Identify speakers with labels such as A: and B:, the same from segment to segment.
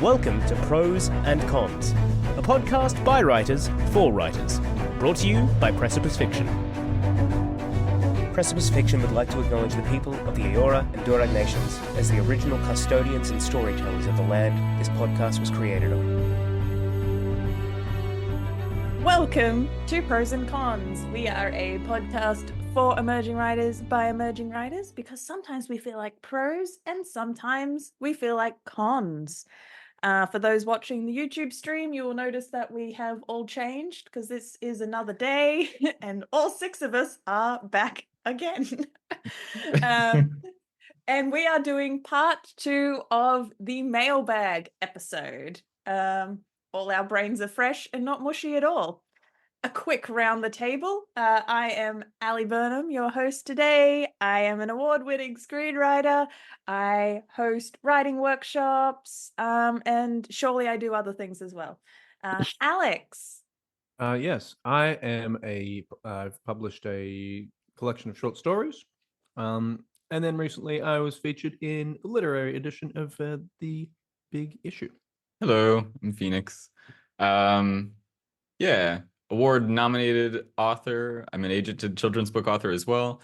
A: Welcome to Prose and Cons, a podcast by writers for writers, brought to you by Precipice Fiction. Precipice Fiction would like to acknowledge the people of the Eora and Durag nations as the original custodians and storytellers of the land this podcast was created on.
B: Welcome to Prose and Cons. We are a podcast for emerging writers by emerging writers because sometimes we feel like prose and sometimes we feel like cons. For those watching the YouTube stream, you will notice that we have all changed because this is another day and all six of us are back again. And we are doing part 2 of the Mailbag episode. All our brains are fresh and not mushy at all. A quick round the table. I am Burnham, your host today. I am an award-winning screenwriter. I host writing workshops, and surely I do other things as well. Alex.
C: Yes, I've published a collection of short stories. And then recently I was featured in the literary edition of The Big Issue.
D: Hello, I'm Phoenix. Award-nominated author. I'm an agented children's book author as well.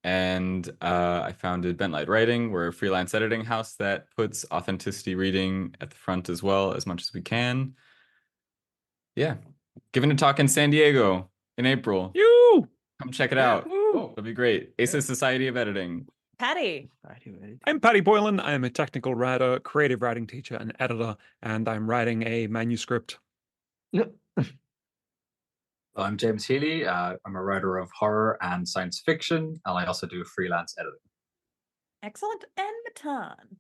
D: And I founded Bentlight Writing. We're a freelance editing house that puts authenticity reading at the front as well, as much as we can. Yeah. Giving a talk in San Diego in April. Come check it out. It'll be great. ACES Society of Editing.
B: Paddy.
E: I'm Paddy Boylan. I'm a technical writer, creative writing teacher, and editor, and I'm writing a manuscript.
F: I'm James Healy. I'm a writer of horror and science fiction, and I also do freelance editing.
B: Excellent. And Matan.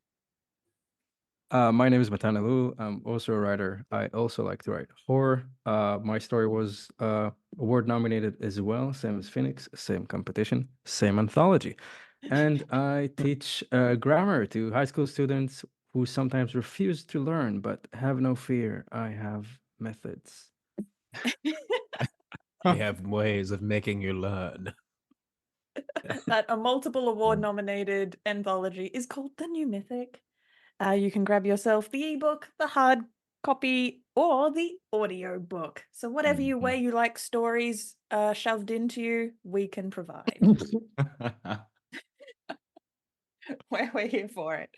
G: My name is Matan Elul. I'm also a writer. I also like to write horror. My story was award nominated as well, same as Phoenix, same competition, same anthology. And I teach grammar to high school students who sometimes refuse to learn, but have no fear. I have methods.
C: We have ways of making you learn.
B: That a multiple award nominated anthology is called The New Mythic. You can grab yourself the ebook, the hard copy, or the audio book. So whatever way you like stories shoved into you, we can provide. We're here for it.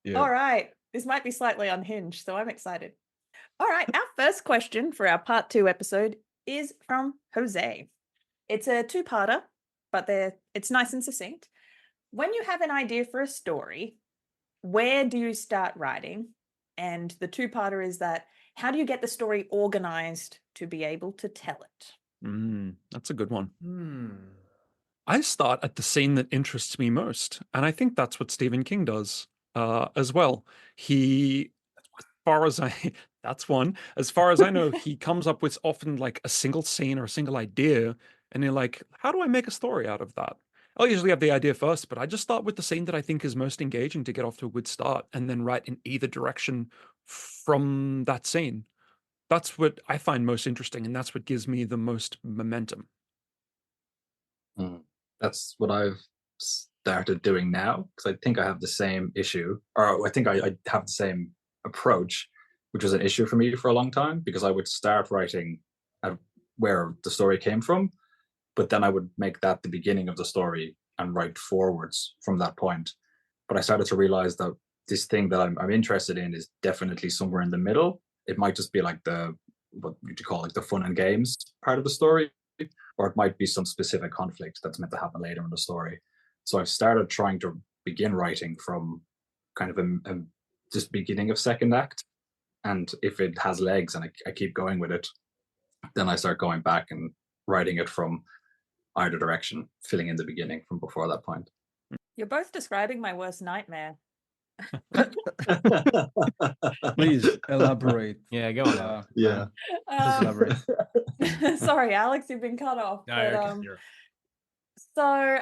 B: Yeah. All right. This might be slightly unhinged, so I'm excited. All right. Our first question for our part 2 episode is from Jose. It's a 2-parter, but it's nice and succinct. When you have an idea for a story, where do you start writing? And the 2-parter is that, how do you get the story organized to be able to tell it?
E: That's a good one. I start at the scene that interests me most. And I think that's what Stephen King does as well. As far as I know, he comes up with often like a single scene or a single idea. And you're like, how do I make a story out of that? I'll usually have the idea first, but I just start with the scene that I think is most engaging to get off to a good start and then write in either direction from that scene. That's what I find most interesting, and that's what gives me the most momentum.
F: That's what I've started doing now, because I think I have the same issue, or I think I have the same approach, which was an issue for me for a long time, because I would start writing at where the story came from, but then I would make that the beginning of the story and write forwards from that point. But I started to realize that this thing that I'm interested in is definitely somewhere in the middle. It might just be like what would you call it, the fun and games part of the story, or it might be some specific conflict that's meant to happen later in the story. So I've started trying to begin writing from kind of a just beginning of second act. And if it has legs and I keep going with it, then I start going back and writing it from either direction, filling in the beginning from before that point.
B: You're both describing my worst nightmare.
G: Please elaborate.
C: Yeah, go on.
G: Just elaborate.
B: Sorry, Alex, you've been cut off.
C: No,
B: So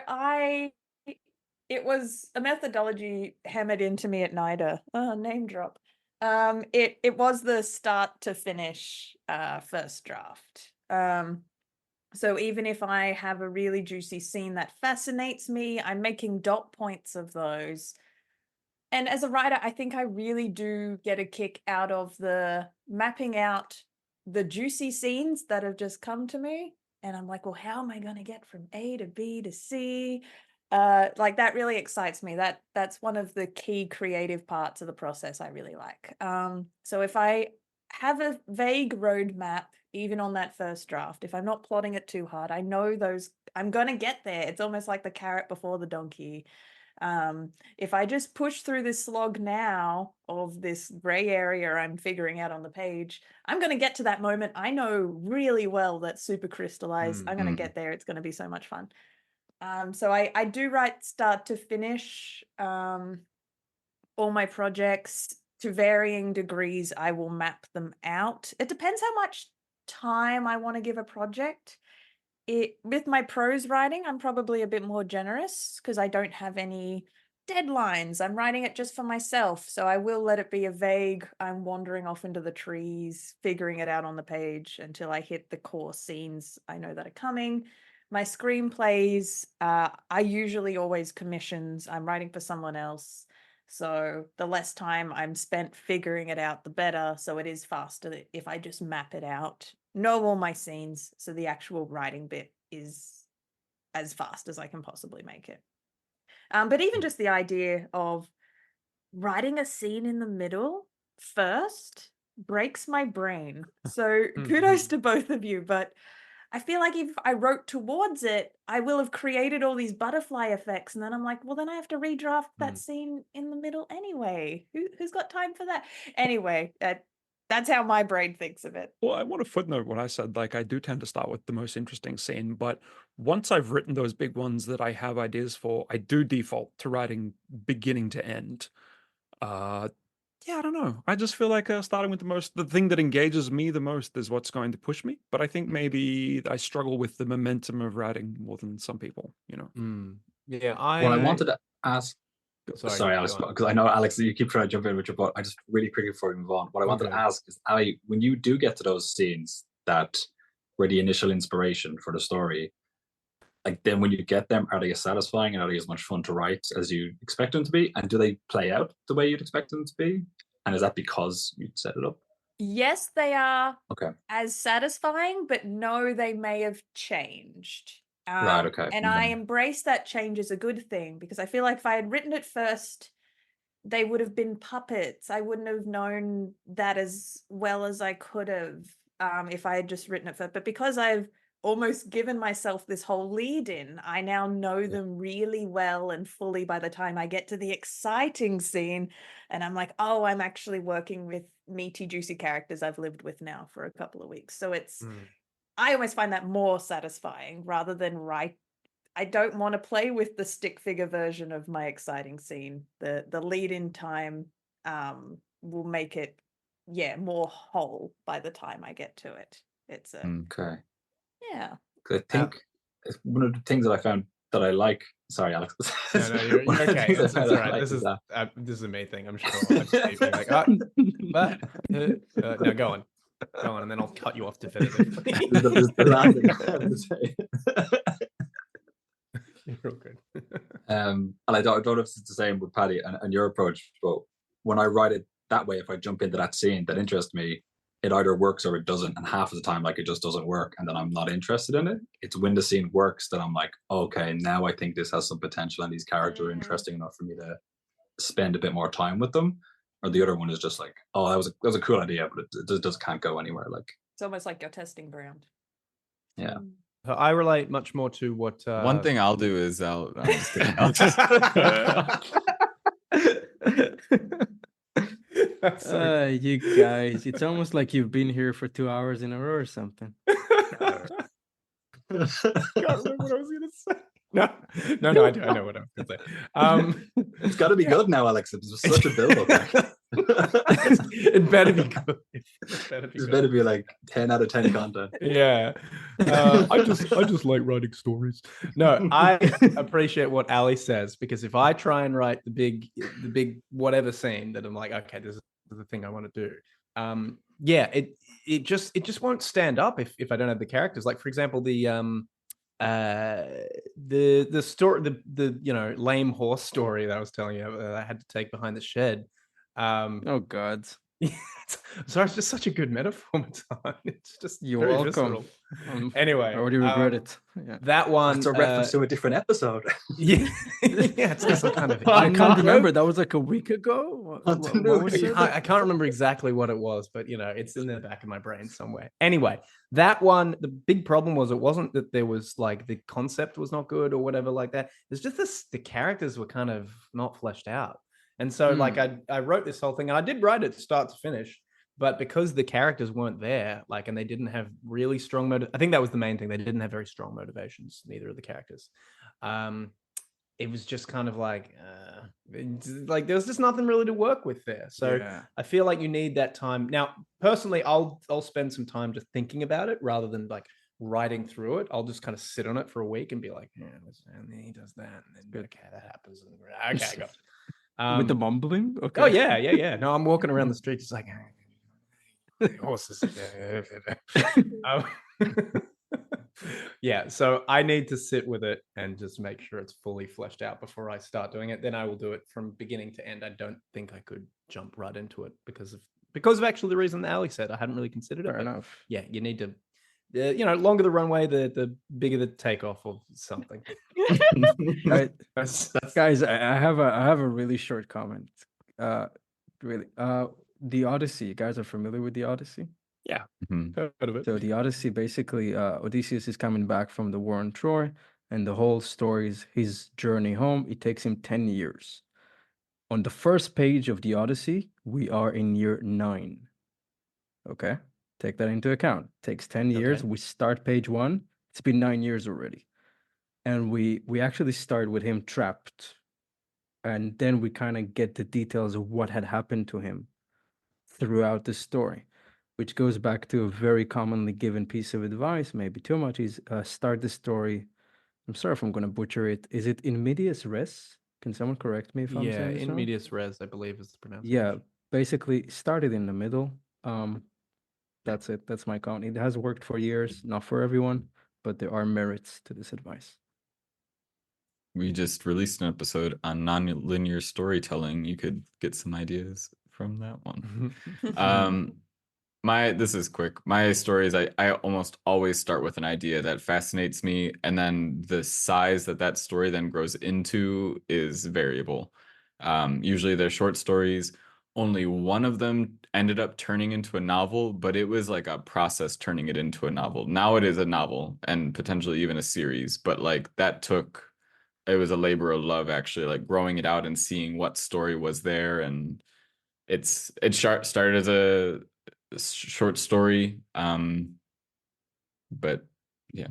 B: it was a methodology hammered into me at NIDA. Name drop. It was the start to finish first draft. So even if I have a really juicy scene that fascinates me, I'm making dot points of those And as a writer, I think I really do get a kick out of the mapping out the juicy scenes that have just come to me. And I'm like, well, how am I going to get from A to B to C? Like that really excites me. That's one of the key creative parts of the process I really like. So if I have a vague roadmap, even on that first draft, if I'm not plotting it too hard, I know I'm going to get there. It's almost like the carrot before the donkey. If I just push through this slog now of this gray area I'm figuring out on the page, I'm going to get to that moment. I know really well that super crystallized. I'm going to get there. It's going to be so much fun. So I do write start to finish. All my projects to varying degrees, I will map them out. It depends how much time I want to give a project. With my prose writing, I'm probably a bit more generous because I don't have any deadlines. I'm writing it just for myself. So I will let it be a vague, I'm wandering off into the trees, figuring it out on the page until I hit the core scenes I know that are coming. My screenplays, I usually always commissions. I'm writing for someone else. So the less time I'm spent figuring it out, the better. So it is faster if I just map it out, know all my scenes. So the actual writing bit is as fast as I can possibly make it. But even just the idea of writing a scene in the middle first breaks my brain. So kudos to both of you. But I feel like if I wrote towards it, I will have created all these butterfly effects. And then I'm like, well, then I have to redraft that scene in the middle anyway. Who's got time for that? Anyway, that's how my brain thinks of it.
E: Well, I want to footnote what I said. Like, I do tend to start with the most interesting scene, but once I've written those big ones that I have ideas for, I do default to writing beginning to end. Yeah, I don't know. I just feel like starting with the thing that engages me the most is what's going to push me. But I think maybe I struggle with the momentum of writing more than some people, you know.
C: Yeah,
F: Well, I wanted to ask. Sorry, Alex,
C: go on.
F: because I know, Alex, you keep trying to jump in with your but I just really quickly before we move on. What I wanted to ask is, Ali, when you do get to those scenes that were the initial inspiration for the story, like then when you get them, are they as satisfying and are they as much fun to write as you expect them to be? And do they play out the way you'd expect them to be? And is that because you set it up?
B: Yes, they are
F: Okay.
B: as satisfying, but no, they may have changed.
F: Right, okay.
B: And I embrace that change as a good thing because I feel like if I had written it first, they would have been puppets. I wouldn't have known that as well as I could have if I had just written it first. But because I've almost given myself this whole lead in, I now know them really well and fully by the time I get to the exciting scene. And I'm like, oh, I'm actually working with meaty, juicy characters I've lived with now for a couple of weeks. So I almost find that more satisfying rather than I don't want to play with the stick figure version of my exciting scene. The lead in time will make it, more whole by the time I get to it. It's
F: okay.
B: Yeah.
F: I think one of the things that I found that I like. Sorry, Alex.
C: No, you're okay. It's all right. This is a me thing. I'm sure. I'm just like, no, go on, and then I'll cut you off definitively.
F: the last thing I have to say.
C: You're real good.
F: And I don't know if it's the same with Paddy and your approach, but when I write it that way, if I jump into that scene that interests me, it either works or it doesn't, and half of the time like it just doesn't work and then I'm not interested in it. It's when the scene works that I'm like, okay, now I think this has some potential and these characters are interesting enough for me to spend a bit more time with them. Or the other one is just like, oh, that was a cool idea, but it just can't go anywhere. Like
B: it's almost like you're testing ground.
F: Yeah.
C: I relate much more to what
D: one thing I'll do is I'm just kidding.
G: You guys, it's almost like you've been here for 2 hours in a row or something.
C: Can't remember what I was gonna say. No, I do. I know what I was gonna say.
F: It's got to be good now, Alex. It was such a build-up.
C: It better be good.
F: It better be like 10 out of 10 content.
C: Yeah. I just like writing stories. No, I appreciate what Ali says, because if I try and write the big whatever scene that I'm like, okay, this is the thing I want to do. It just won't stand up if I don't have the characters. Like, for example, the the story, the lame horse story that I was telling you I had to take behind the shed.
G: Oh God.
C: Sorry, it's just such a good metaphor, Matan. It's just
G: You're
C: very
G: welcome.
C: visceral. Anyway,
G: I already regret it. Yeah.
C: that one.
F: That's a reference to a different episode.
C: Yeah, yeah, it's just a kind of.
G: I can't remember. That was like a week ago. What was it?
C: I can't remember exactly what it was, but it's in the back of my brain somewhere. Anyway, that one, the big problem was it wasn't that there was like the concept was not good or whatever like that. It's just the characters were kind of not fleshed out. And so like I wrote this whole thing and I did write it start to finish, but because the characters weren't there, like, and they didn't have really strong I think that was the main thing. They didn't have very strong motivations, neither of the characters. It was just kind of like there was just nothing really to work with there. So yeah. I feel like you need that time. Now, personally, I'll spend some time just thinking about it rather than like writing through it. I'll just kind of sit on it for a week and be like, yeah, and then he does that, and then okay, that happens. And, okay, I got it.
G: With the mumbling? Okay.
C: Oh yeah. No, I'm walking around the street just like horses. Yeah, so I need to sit with it and just make sure it's fully fleshed out before I start doing it. Then I will do it from beginning to end. I don't think I could jump right into it because of actually the reason that Ali said. I hadn't really considered it.
G: Fair enough.
C: Yeah, you need to. Longer the runway, the bigger the takeoff or something.
G: Right. Guys, I have a really short comment. Really, the Odyssey. You guys are familiar with the Odyssey?
E: Yeah.
C: Heard of it.
G: So the Odyssey, basically, Odysseus is coming back from the war on Troy, and the whole story is his journey home. It takes him 10 years. On the first page of the Odyssey, we are in year 9. Okay? Take that into account. It takes 10 years. Okay. We start page 1. It's been 9 years already. And we actually start with him trapped. And then we kind of get the details of what had happened to him throughout the story, which goes back to a very commonly given piece of advice, maybe too much, is start the story. I'm sorry if I'm going to butcher it. Is it in medias res? Can someone correct me if I'm saying this
C: in
G: wrong?
C: medias res, I believe is the pronunciation.
G: Yeah, basically start it in the middle. That's it. That's my count. It has worked for years, not for everyone, but there are merits to this advice.
D: We just released an episode on nonlinear storytelling. You could get some ideas from that one. This is quick. My stories, I almost always start with an idea that fascinates me, and then the size that story then grows into is variable. Usually they're short stories. Only one of them ended up turning into a novel, but it was like a process turning it into a novel. Now it is a novel and potentially even a series, but like it was a labor of love, actually, like growing it out and seeing what story was there. And it started as a short story, but yeah,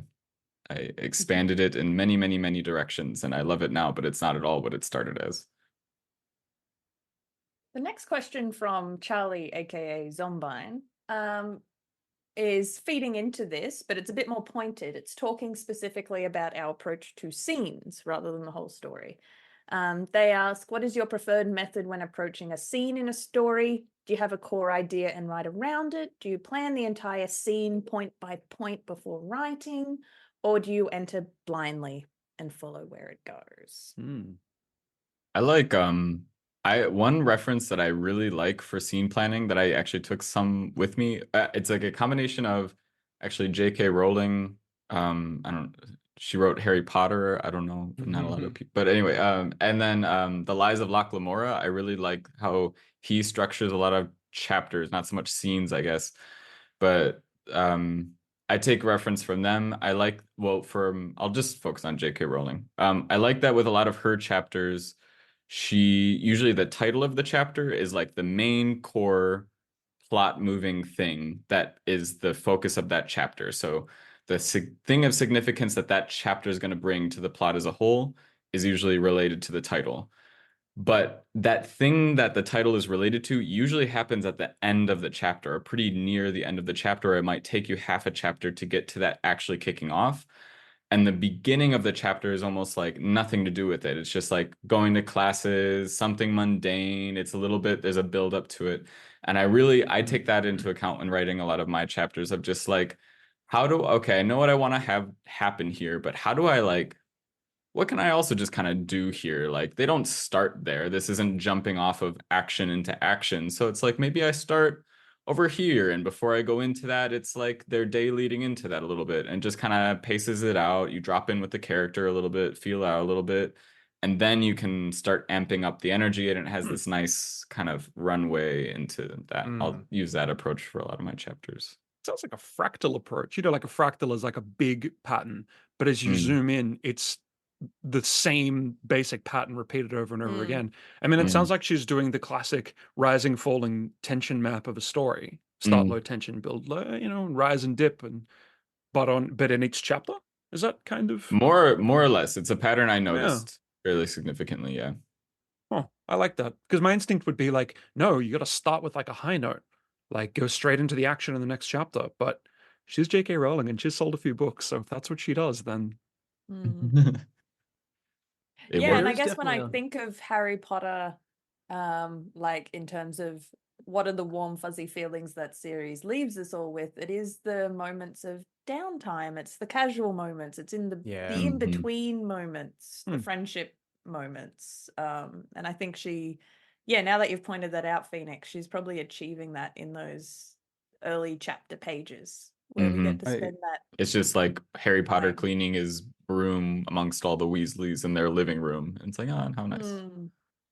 D: I expanded it in many, many, many directions, and I love it now, but it's not at all what it started as.
B: The next question from Charlie, aka Zombine, is feeding into this, but it's a bit more pointed. It's talking specifically about our approach to scenes rather than the whole story. They ask, what is your preferred method when approaching a scene in a story? Do you have a core idea and write around it? Do you plan the entire scene point by point before writing? Or do you enter blindly and follow where it goes?
D: I like one reference that I really like for scene planning that I actually took some with me. It's like a combination of actually J.K. Rowling. She wrote Harry Potter. I don't know, not a lot of people, but anyway. And then The Lies of Locke Lamora. I really like how he structures a lot of chapters, not so much scenes, I guess. But I take reference from them. I'll just focus on J.K. Rowling. I like that with a lot of her chapters. Usually the title of the chapter is like the main core plot moving thing that is the focus of that chapter. So the thing of significance that chapter is going to bring to the plot as a whole is usually related to the title. But that thing that the title is related to usually happens at the end of the chapter, or pretty near the end of the chapter, or it might take you half a chapter to get to that actually kicking off. And the beginning of the chapter is almost like nothing to do with it. It's just like going to classes, something mundane. It's a little bit, there's a build up to it. And I take that into account when writing a lot of my chapters of just like, okay, I know what I want to have happen here, but how do I like, what can I also just kind of do here? Like, they don't start there. This isn't jumping off of action into action. So it's like, maybe I start over here, and before I go into that, it's like their day leading into that a little bit, and just kind of paces it out. You drop in with the character a little bit, feel out a little bit, and then you can start amping up the energy, and it has this nice kind of runway into that. I'll use that approach for a lot of my chapters.
E: Sounds like a fractal approach. You know, like a fractal is like a big pattern, but as you zoom in, it's the same basic pattern repeated over and over again. I mean, it sounds like she's doing the classic rising, falling tension map of a story. Start low tension, build low, you know, rise and dip, but in each chapter. Is that kind of
D: more or less? It's a pattern I noticed fairly significantly. Yeah.
E: Oh, I like that, because my instinct would be like, no, you got to start with like a high note, like go straight into the action in the next chapter. But she's J.K. Rowling and she's sold a few books, so if that's what she does, then
B: yeah, and I guess when I think of Harry Potter, like in terms of what are the warm fuzzy feelings that series leaves us all with, it is the moments of downtime. It's the casual moments. It's in the in between moments, the friendship moments. And I think now that you've pointed that out, Phoenix, she's probably achieving that in those early chapter pages where we get to spend that.
D: It's just like Harry Potter cleaning his broom amongst all the Weasleys in their living room. And it's like, oh, how nice.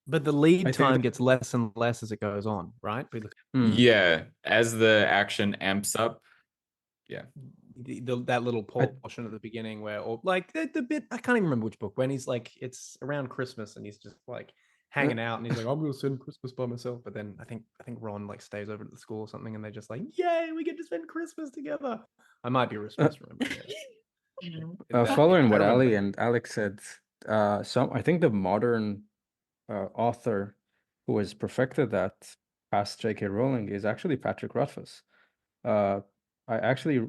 C: But the lead time gets less and less as it goes on, right?
D: Yeah, as the action amps up. Yeah.
C: That little portion at the beginning where, or like the bit, I can't even remember which book, when he's like, it's around Christmas and he's just like hanging out and he's like, I'm gonna spend Christmas by myself. But then I think Ron like stays over at the school or something, and they're just like, yay, we get to spend Christmas together. I might be misremembering it.
G: Following what Ali and Alex said, I think the modern author who has perfected that past J.K. Rowling is actually Patrick Rothfuss. I actually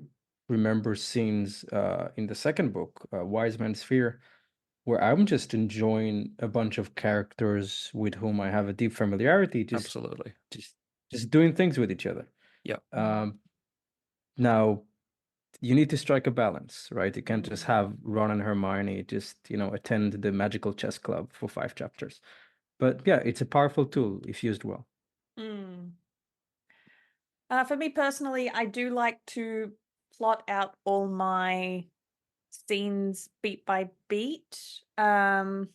G: remember scenes in the second book, Wise Man's Fear, where I'm just enjoying a bunch of characters with whom I have a deep familiarity. Just doing things with each other.
E: Yeah.
G: Now, you need to strike a balance, right? You can't just have Ron and Hermione just, attend the magical chess club for 5 chapters. But yeah, it's a powerful tool if used well.
B: For me personally, I do like to plot out all my scenes beat by beat. Again,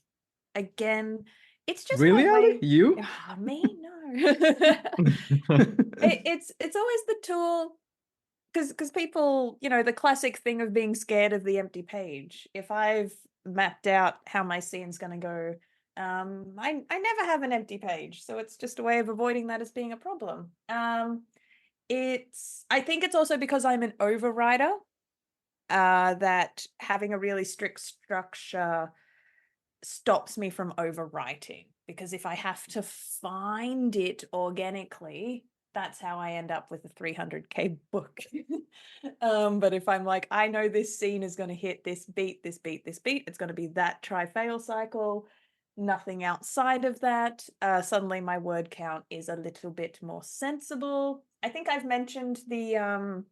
B: it's just
G: really, Ali? You?
B: Me? No. It's always the tool, because people, the classic thing of being scared of the empty page. If I've mapped out how my scene's going to go, I never have an empty page, so it's just a way of avoiding that as being a problem. I think it's also because I'm an overwriter, that having a really strict structure stops me from overwriting, because if I have to find it organically, that's how I end up with a 300k book. But if I'm like, I know this scene is going to hit this beat, this beat, this beat, it's going to be that try-fail cycle, nothing outside of that, suddenly my word count is a little bit more sensible. I think I've mentioned the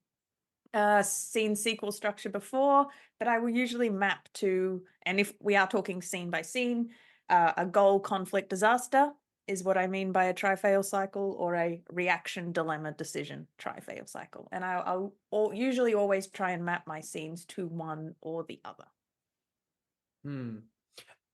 B: scene sequel structure before, but I will usually map to, and if we are talking scene by scene, a goal, conflict, disaster is what I mean by a try-fail cycle, or a reaction, dilemma, decision, try-fail cycle. And I'll usually always try and map my scenes to one or the other.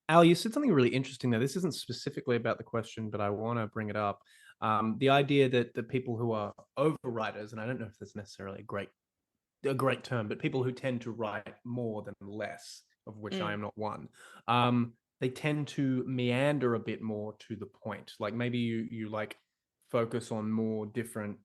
C: Al, you said something really interesting there. This isn't specifically about the question, but I want to bring it up. The idea that the people who are overwriters, and I don't know if that's necessarily a great term, but people who tend to write more than less, of which I am not one, they tend to meander a bit more to the point. Like maybe you like focus on more different,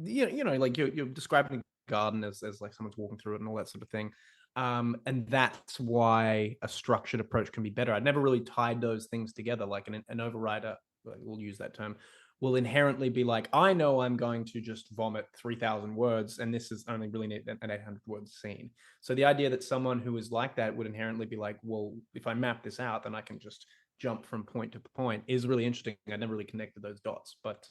C: like you're describing the garden as like someone's walking through it and all that sort of thing. And that's why a structured approach can be better. I'd never really tied those things together. Like an overwriter, we'll use that term, will inherently be like, I know I'm going to just vomit 3,000 words, and this is only really an 800 word scene. So the idea that someone who is like that would inherently be like, well, if I map this out, then I can just jump from point to point, is really interesting. I never really connected those dots, but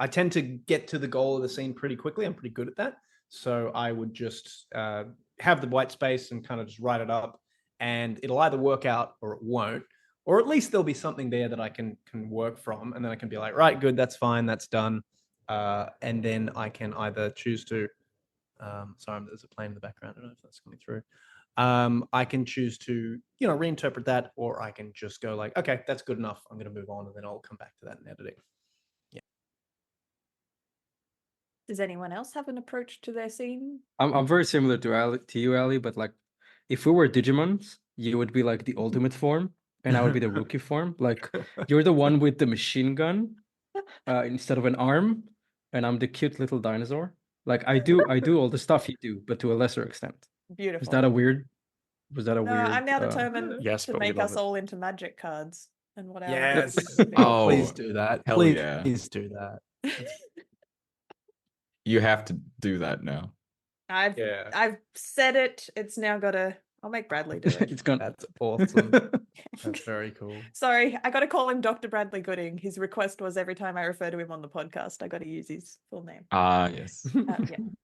C: I tend to get to the goal of the scene pretty quickly. I'm pretty good at that. So I would just have the white space and kind of just write it up, and it'll either work out or it won't, or at least there'll be something there that I can work from, and then I can be like, right, good, that's fine, that's done, and then I can either choose to. Sorry, there's a plane in the background. I don't know if that's coming through. I can choose to, reinterpret that, or I can just go like, okay, that's good enough. I'm going to move on, and then I'll come back to that in editing. Yeah.
B: Does anyone else have an approach to their scene?
G: I'm very similar to you, Ali, but like, if we were Digimons, you would be like the ultimate form, and I would be the rookie form. Like, you're the one with the machine gun instead of an arm, and I'm the cute little dinosaur. Like, I do all the stuff you do, but to a lesser extent.
B: Beautiful.
G: Was that a weird?
B: No, I'm now determined
E: Yes,
B: to
E: but we
B: make
E: love
B: us
E: it.
B: all into magic cards and what our
C: Yes.
B: abilities would be.
D: Oh,
C: Please do that.
D: hell
C: Please,
D: yeah.
C: please do that.
D: You have to do that now.
B: I've said it. It's now gotta. I'll make Bradley do it.
G: It's gone.
C: That's awesome. That's very cool.
B: Sorry, I got to call him Dr. Bradley Gooding. His request was every time I refer to him on the podcast, I got to use his full name.
D: Yes.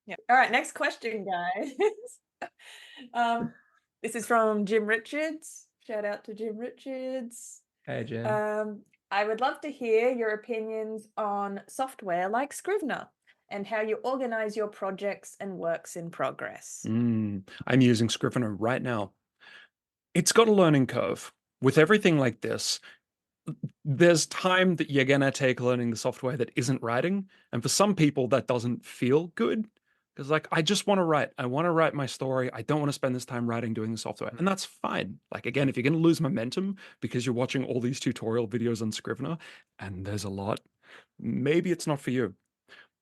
B: Yeah. All right, next question, guys. This is from Jim Richards. Shout out to Jim Richards.
C: Hey, Jen.
B: I would love to hear your opinions on software like Scrivener and how you organize your projects and works in progress.
E: I'm using Scrivener right now. It's got a learning curve. With everything like this, there's time that you're going to take learning the software that isn't writing. And for some people, that doesn't feel good. Because like, I just want to write. I want to write my story. I don't want to spend this time doing the software. And that's fine. Like, again, if you're going to lose momentum because you're watching all these tutorial videos on Scrivener, and there's a lot, maybe it's not for you.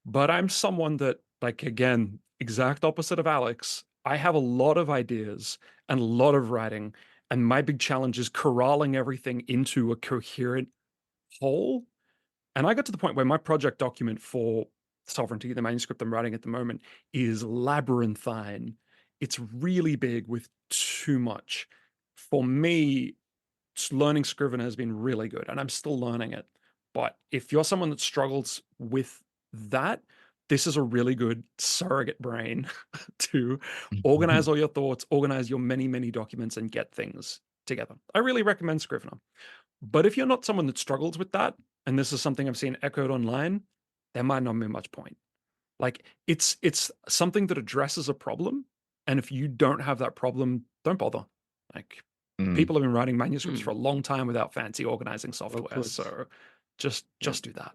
E: But I'm someone that, like, again, exact opposite of Alex. I have a lot of ideas and a lot of writing. And my big challenge is corralling everything into a coherent whole. And I got to the point where my project document for Sovereignty, the manuscript I'm writing at the moment, is labyrinthine. It's really big with too much. For me, learning Scrivener has been really good, and I'm still learning it. But if you're someone that struggles with that, this is a really good surrogate brain to organize all your thoughts, organize your many, many documents, and get things together. I really recommend Scrivener. But if you're not someone that struggles with that, and this is something I've seen echoed online, there might not be much point. Like, it's something that addresses a problem, and if you don't have that problem, don't bother. Like, people have been writing manuscripts for a long time without fancy organizing software, so just do that.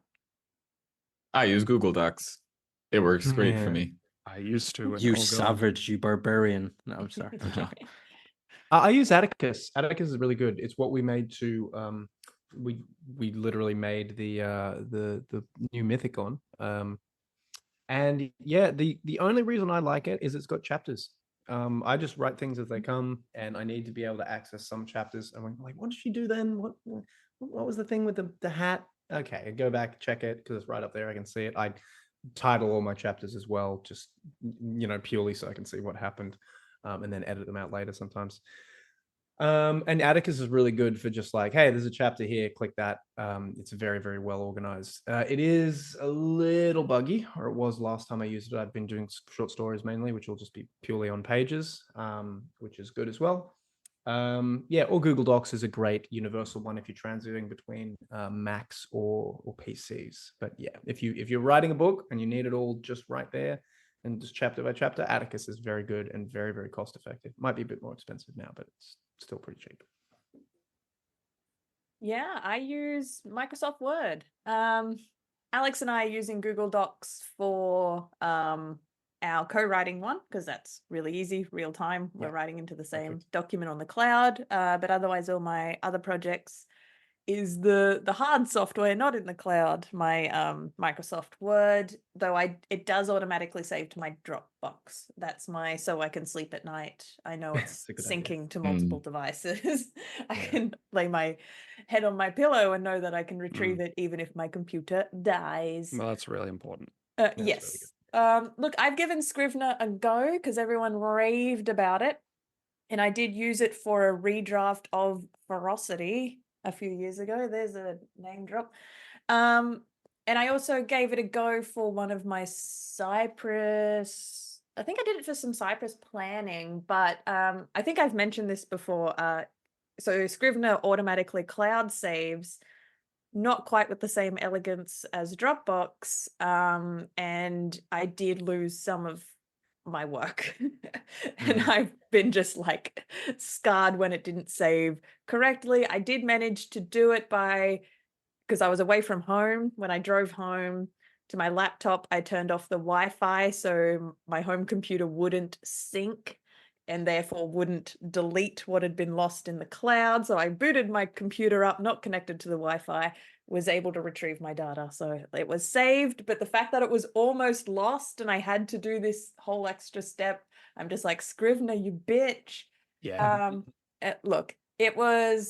D: I use Google Docs. It works great for me.
E: I used to.
G: You savage, you barbarian. No, I'm sorry. I'm joking.
C: I use Atticus. Atticus is really good. It's what we made to we literally made the new Mythic on. And yeah, the only reason I like it is it's got chapters. I just write things as they come, and I need to be able to access some chapters. And I'm like, what did she do then? What was the thing with the hat? Okay, I go back, check it, because it's right up there. I can see it. I title all my chapters as well, just purely so I can see what happened, and then edit them out later sometimes. And Atticus is really good for just like, hey, there's a chapter here, click that. It's very, very well organized. It is a little buggy, or it was last time I used it. I've been doing short stories mainly, which will just be purely on pages, which is good as well. Or Google Docs is a great universal one if you're transiting between Macs or PCs. But yeah, if you're writing a book and you need it all just right there and just chapter by chapter, Atticus is very good and very, very cost effective. Might be a bit more expensive now, but it's still pretty cheap.
B: Yeah, I use Microsoft Word. Alex and I are using Google Docs for our co-writing one, because that's really easy, real time. We're writing into the same document on the cloud. But otherwise, all my other projects is the hard software, not in the cloud. My Microsoft Word, though it does automatically save to my Dropbox. That's so I can sleep at night. I know it's syncing to multiple devices. I can lay my head on my pillow and know that I can retrieve it even if my computer dies.
E: Well, that's really important.
B: Yes. Look, I've given Scrivener a go because everyone raved about it, and I did use it for a redraft of Ferocity a few years ago. There's a name drop. And I also gave it a go for one of my Cypress. I think I did it for some Cypress planning, but I think I've mentioned this before. So Scrivener automatically cloud saves, not quite with the same elegance as Dropbox, and I did lose some of my work. And I've been just like scarred when it didn't save correctly. I did manage to do it because I was away from home. When I drove home to my laptop, I turned off the Wi-Fi so my home computer wouldn't sync and therefore wouldn't delete what had been lost in the cloud. So I booted my computer up, not connected to the Wi-Fi, was able to retrieve my data. So it was saved, but the fact that it was almost lost and I had to do this whole extra step, I'm just like, Scrivener, you bitch.
C: Yeah.
B: Look, it worked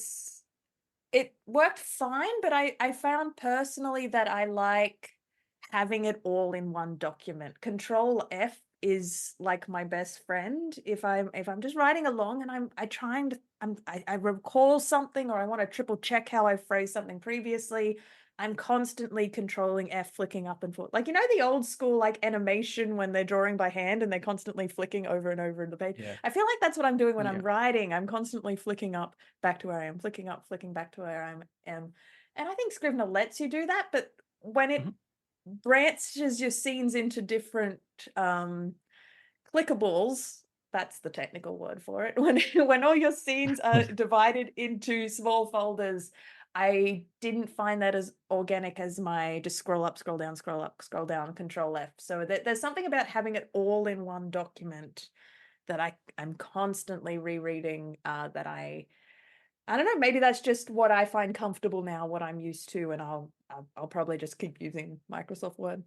B: fine, but I found personally that I like having it all in one document. Control F is like my best friend. If I'm just writing along and I recall something or I want to triple check how I phrased something previously, I'm constantly controlling F, flicking up and forth. Like, you know, the old school like animation when they're drawing by hand and they're constantly flicking over and over in the page.
C: Yeah.
B: I feel like that's what I'm doing when I'm writing. I'm constantly flicking up back to where I am, flicking up, flicking back to where I am. And I think Scrivener lets you do that, but when it branches your scenes into different clickables, that's the technical word for it, when all your scenes are divided into small folders, I didn't find that as organic as my just scroll up, scroll down, scroll up, scroll down, Control F. So there's something about having it all in one document that I'm constantly rereading, that I don't know, maybe that's just what I find comfortable now, what I'm used to, and I'll probably just keep using Microsoft Word.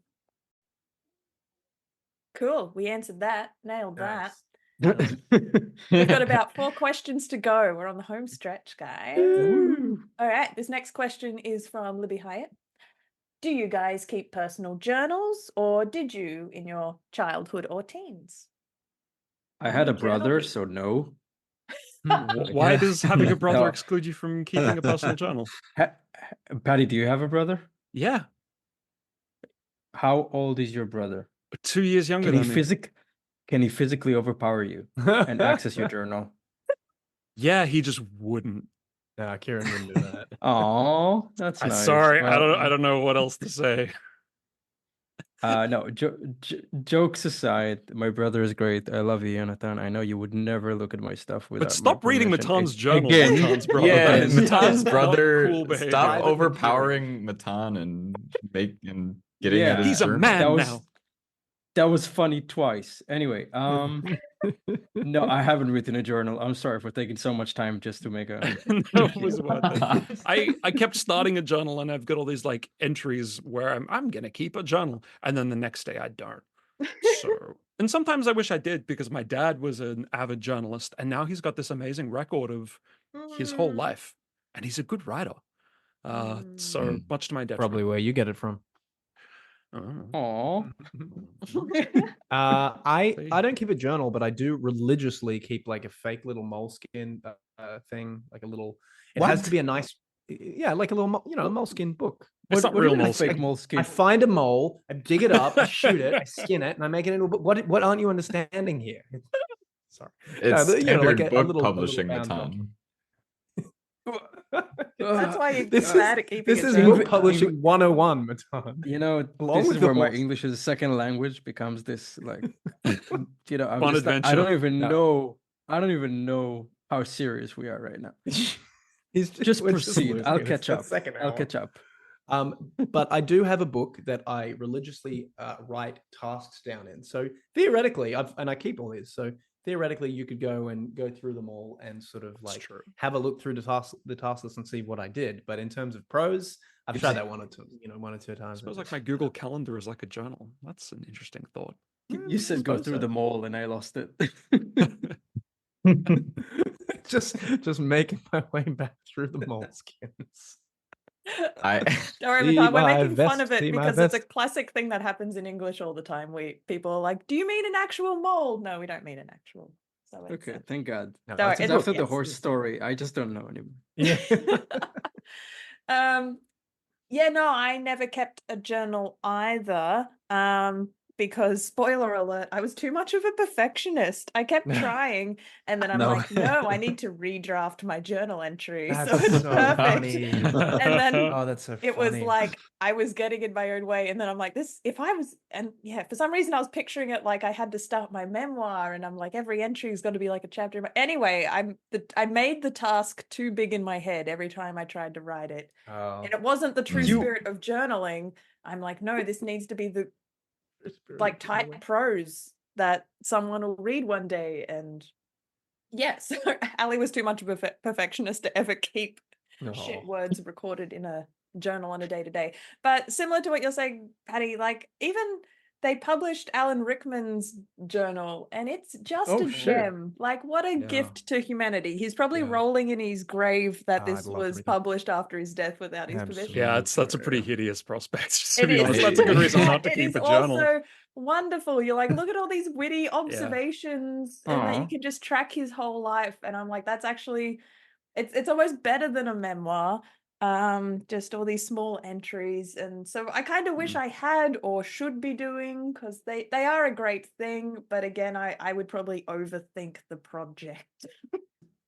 B: Cool, we answered that, nailed that. We've got about 4 questions to go. We're on the home stretch, guys. All right, this next question is from Libby Hyatt. Do you guys keep personal journals, or did you in your childhood or teens?
G: I had a brother, so no.
E: Why does having a brother exclude you from keeping a personal journal?
G: Paddy, do you have a brother?
E: Yeah.
G: How old is your brother?
E: 2 years younger than me.
G: Can he physically overpower you and access your journal?
E: Yeah, he just wouldn't.
C: No, Kieran wouldn't do that.
G: Oh, that's nice.
E: Sorry,
G: Well,
E: I don't know what else to say.
G: No, jokes aside, my brother is great. I love you, Jonathan. I know you would never look at my stuff without
E: But stop
G: my
E: reading
G: permission.
E: Matan's journal.
G: Again.
E: Matan's brother.
D: Yeah,
E: That is
D: Matan's
E: not
D: brother.
E: cool behavior.
D: Stop overpowering Matan and getting
G: Yeah,
D: at his
E: He's a
D: journal.
E: man now.
G: That was funny twice. Anyway, no, I haven't written a journal. I'm sorry for taking so much time just to make a.
E: No, it was worth it. I kept starting a journal, and I've got all these like entries where I'm gonna keep a journal, and then the next day I don't. So, and sometimes I wish I did, because my dad was an avid journalist, and now he's got this amazing record of his whole life, and he's a good writer. So much to my detriment.
C: Probably where you get it from.
G: Oh.
C: I don't keep a journal, but I do religiously keep like a fake little moleskin thing, like a little. It has to be a nice, like a little, a moleskin book.
E: It's not real moleskin.
G: Fake moleskin.
C: I find a mole, I dig it up, I shoot it, I skin it, and I make it into a book. What aren't you understanding here? Sorry,
D: it's standard
C: like
D: book publishing, Matan.
B: That's why you're bad at keeping
C: this is book publishing 101, Matan.
G: You know,
C: Along
G: this
C: with
G: is
C: the
G: where my
C: horse.
G: English as a second language becomes this like, I'm
E: Fun
G: just,
E: adventure.
G: I don't even know how serious we are right now. Just proceed. I'll catch up. I'll catch up.
C: But I do have a book that I religiously write tasks down in. So theoretically, I keep all these. So theoretically, you could go through them all and sort of like have a look through the task list and see what I did. But in terms of prose, I've tried that one or two times.
E: I suppose like my Google Calendar is like a journal. That's an interesting thought.
G: You said go through them all, and I lost it.
C: just making my way back through the moleskins.
B: Don't worry, Matan, we're making fun of it because it's a classic thing that happens in English all the time. People are like, "Do you mean an actual mole?" No, we don't mean an actual. So
G: okay, thank God.
C: No,
G: after the horse story, I just don't know anymore.
C: Yeah.
B: Yeah, no, I never kept a journal either. Because spoiler alert, I was too much of a perfectionist. I kept trying, and then I'm
F: No.
B: like, no, I need to redraft my journal entry so
C: That's
B: it's
C: so
B: perfect.
C: funny.
B: And then
C: Oh, that's so
B: it was
C: funny.
B: like I was getting in my own way, and then I'm like, this, if I was, and yeah, for some reason I was picturing it like I had to start my memoir, and I'm like, every entry is going to be like a chapter. Anyway, I made the task too big in my head every time I tried to write it,
C: Oh.
B: and it wasn't the true
F: You-
B: spirit of journaling. I'm like, no, this needs to be the like tight
C: Spirit.
B: prose that someone will read one day. And yes, Ali was too much of a perfectionist to ever keep shit
C: Oh.
B: words recorded in a journal on a day-to-day. But similar to what you're saying, Paddy, like even they published Alan Rickman's journal, and it's just
G: Oh,
B: a
G: shit.
B: gem. Like, what a
C: Yeah.
B: gift to humanity. He's probably
C: Yeah.
B: rolling in his grave that
C: I'd
B: this
C: love to
B: was
C: read that.
B: published after his death without his permission.
E: Yeah, that's a pretty
C: Yeah.
E: hideous prospect. Just to
B: It
E: be
B: is.
E: honest, that's a good reason
B: But
E: not to
B: it
E: keep
B: is
E: a journal.
B: also wonderful. You're like, look at all these witty observations, and that you
G: Aw.
B: can just track his whole life. And I'm like, that's actually, it's almost better than a memoir. Just all these small entries, and so I kind of wish I had or should be doing, because they are a great thing. But again, I would probably overthink the project.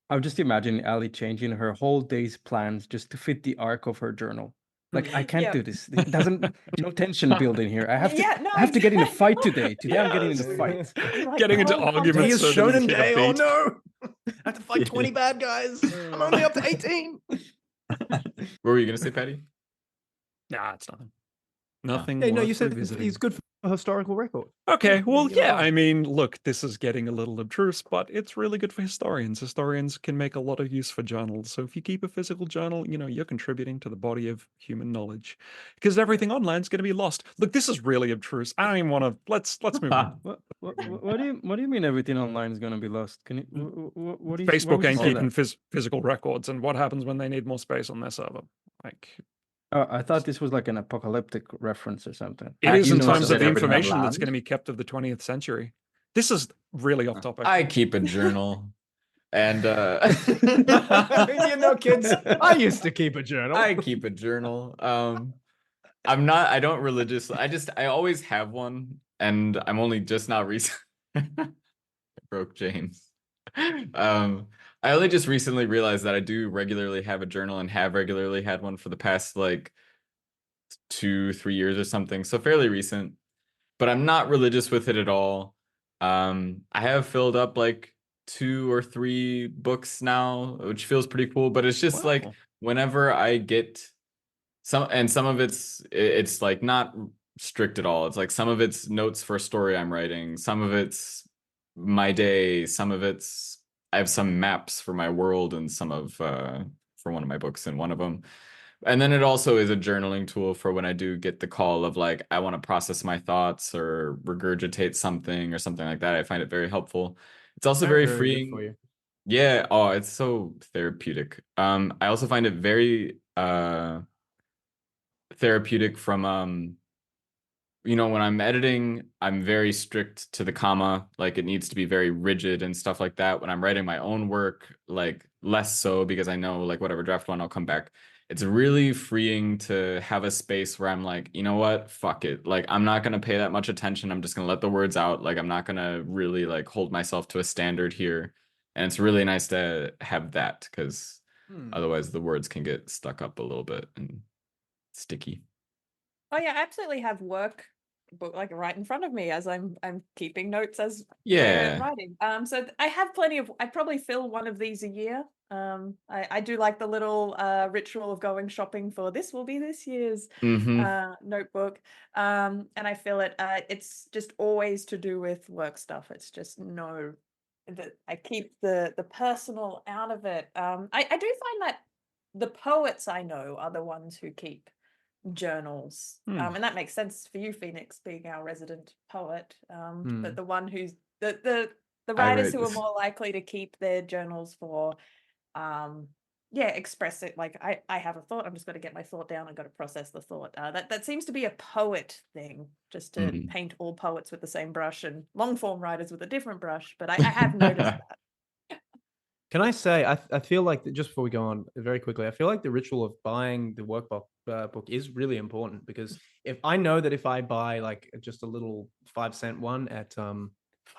G: I'm just imagining Ali changing her whole day's plans just to fit the arc of her journal. Like, I can't
B: Yep.
G: do this. It doesn't, no tension building here. I have to,
B: Yeah, no,
G: I have to get in a
B: exactly.
G: fight today. Today I'm getting in a
E: Yes.
G: fight.
B: You're like,
E: Getting into
B: oh,
E: arguments
C: Day is
E: so that you
C: Shonen
E: hit a
C: Day. Oh
E: beat.
C: no! I have to fight 20 bad guys. I'm only up to 18.
D: What were you gonna say, Paddy?
E: Nah, it's nothing. Nothing
C: Hey, no,
E: worth
C: you said
E: revisiting.
C: he's good for historical record.
E: Okay, well,
C: you know,
E: yeah, I mean, look, this is getting a little obtruse, but it's really good for historians. Historians can make a lot of use for journals. So if you keep a physical journal, you know, you're contributing to the body of human knowledge. Because everything online is going to be lost. Look, this is really obtruse. I don't even want to. Let's move on.
G: What do you mean everything online is going to be lost? Can you what do you why
E: Facebook
G: would you
E: ain't
G: say
E: keeping
G: that?
E: physical records, and what happens when they need more space on their server? Like,
G: I thought this was like an apocalyptic reference or something.
E: it is in
F: You know,
E: terms
F: said
E: of the
F: everything on
E: information that's
F: land.
E: going to be kept of the 20th century. This is really off topic.
D: I keep a journal, and
C: you know, kids, I used to keep a journal.
D: I keep a journal. I don't religiously. I always have one, and I'm only just now recent. I broke James. I only just recently realized that I do regularly have a journal and have regularly had one for the past like 2-3 years or something. So fairly recent, but I'm not religious with it at all. I have filled up like 2 or 3 books now, which feels pretty cool, but it's just like
E: Wow.
D: whenever I get some of it's like not strict at all. It's like some of it's notes for a story I'm writing, some of it's my day, some of it's I have some maps for my world and some of for one of my books in one of them. And then it also is a journaling tool for when I do get the call of like I want to process my thoughts or regurgitate something or something like that. I find it very helpful. It's also very
C: good
D: freeing.
C: for you.
D: Yeah, oh, it's so therapeutic. I also find it very therapeutic from you know, when I'm editing, I'm very strict to the comma. Like it needs to be very rigid and stuff like that. When I'm writing my own work, like less so because I know like whatever draft one, I'll come back. It's really freeing to have a space where I'm like, you know what? Fuck it. Like I'm not gonna pay that much attention. I'm just gonna let the words out. Like I'm not gonna really like hold myself to a standard here. And it's really nice to have that because otherwise the words can get stuck up a little bit and sticky.
B: Oh yeah, I absolutely have work book like right in front of me as I'm keeping notes as
D: Yeah.
B: we're writing. So I have plenty of. I probably fill one of these a year. I do like the little ritual of going shopping for this will be this year's notebook. And I fill it. It's just always to do with work stuff. It's just no that I keep the personal out of it. I do find that the poets I know are the ones who keep journals, and that makes sense for you, Phoenix, being our resident poet. But the one who's the writers who are more likely to keep their journals for express it. Like I have a thought, I'm just going to get my thought down, I've got to process the thought. That seems to be a poet thing, just to paint all poets with the same brush and long form writers with a different brush. But I have noticed that.
C: Can I say, I feel like just before we go on very quickly, I feel like the ritual of buying the workbook book is really important, because if I know that if I buy like just a little 5-cent one at 5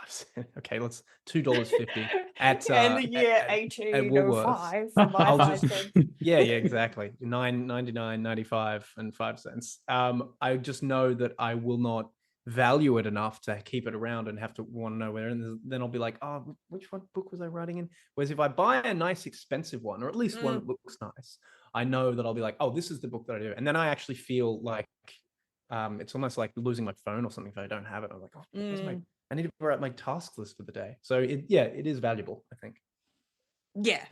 C: cents, okay, let's $2.50 at
B: in the year
C: at
B: 1805 for my
C: I'll
B: 5
C: just
B: cents.
C: yeah, exactly. 9.99, 95, and 5 cents. I just know that I will not value it enough to keep it around and have to want to know where, and then I'll be like, oh, which one book was I writing in? Whereas if I buy a nice expensive one, or at least one that looks nice, I know that I'll be like, oh, this is the book that I do, and then I actually feel like it's almost like losing my phone or something if I don't have it. I'm like, oh, I need to write my task list for the day. So it is valuable, I think.
B: Yeah.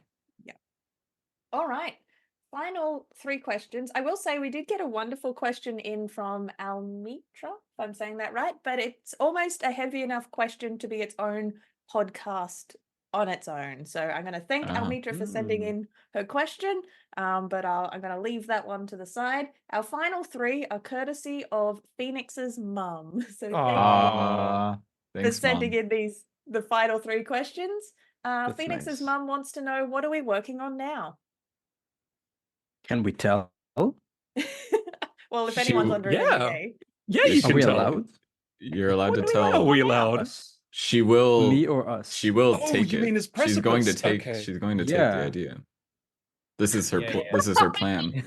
B: All right. Final 3 questions. I will say we did get a wonderful question in from Almitra, if I'm saying that right, but it's almost a heavy enough question to be its own podcast on its own. So I'm going to thank Almitra for sending in her question, but I'm going to leave that one to the side. Our final 3 are courtesy of Phoenix's mum. So thank you for sending in the final 3 questions. Phoenix's mum wants to know, what are we working on now?
G: Can we tell?
B: Well, if anyone's under an NDA.
E: Yeah, you can
G: we
E: tell.
G: allowed?
D: You're allowed to
B: What
D: tell.
E: Are we allowed?
D: She will.
G: Me or us?
D: She will
E: Oh,
D: take
E: you
D: it.
E: mean as
D: She's going to
E: Precipice.
D: take.
E: Okay.
D: She's going to take the
G: Yeah.
D: idea. This is her.
C: Yeah.
D: This is her plan.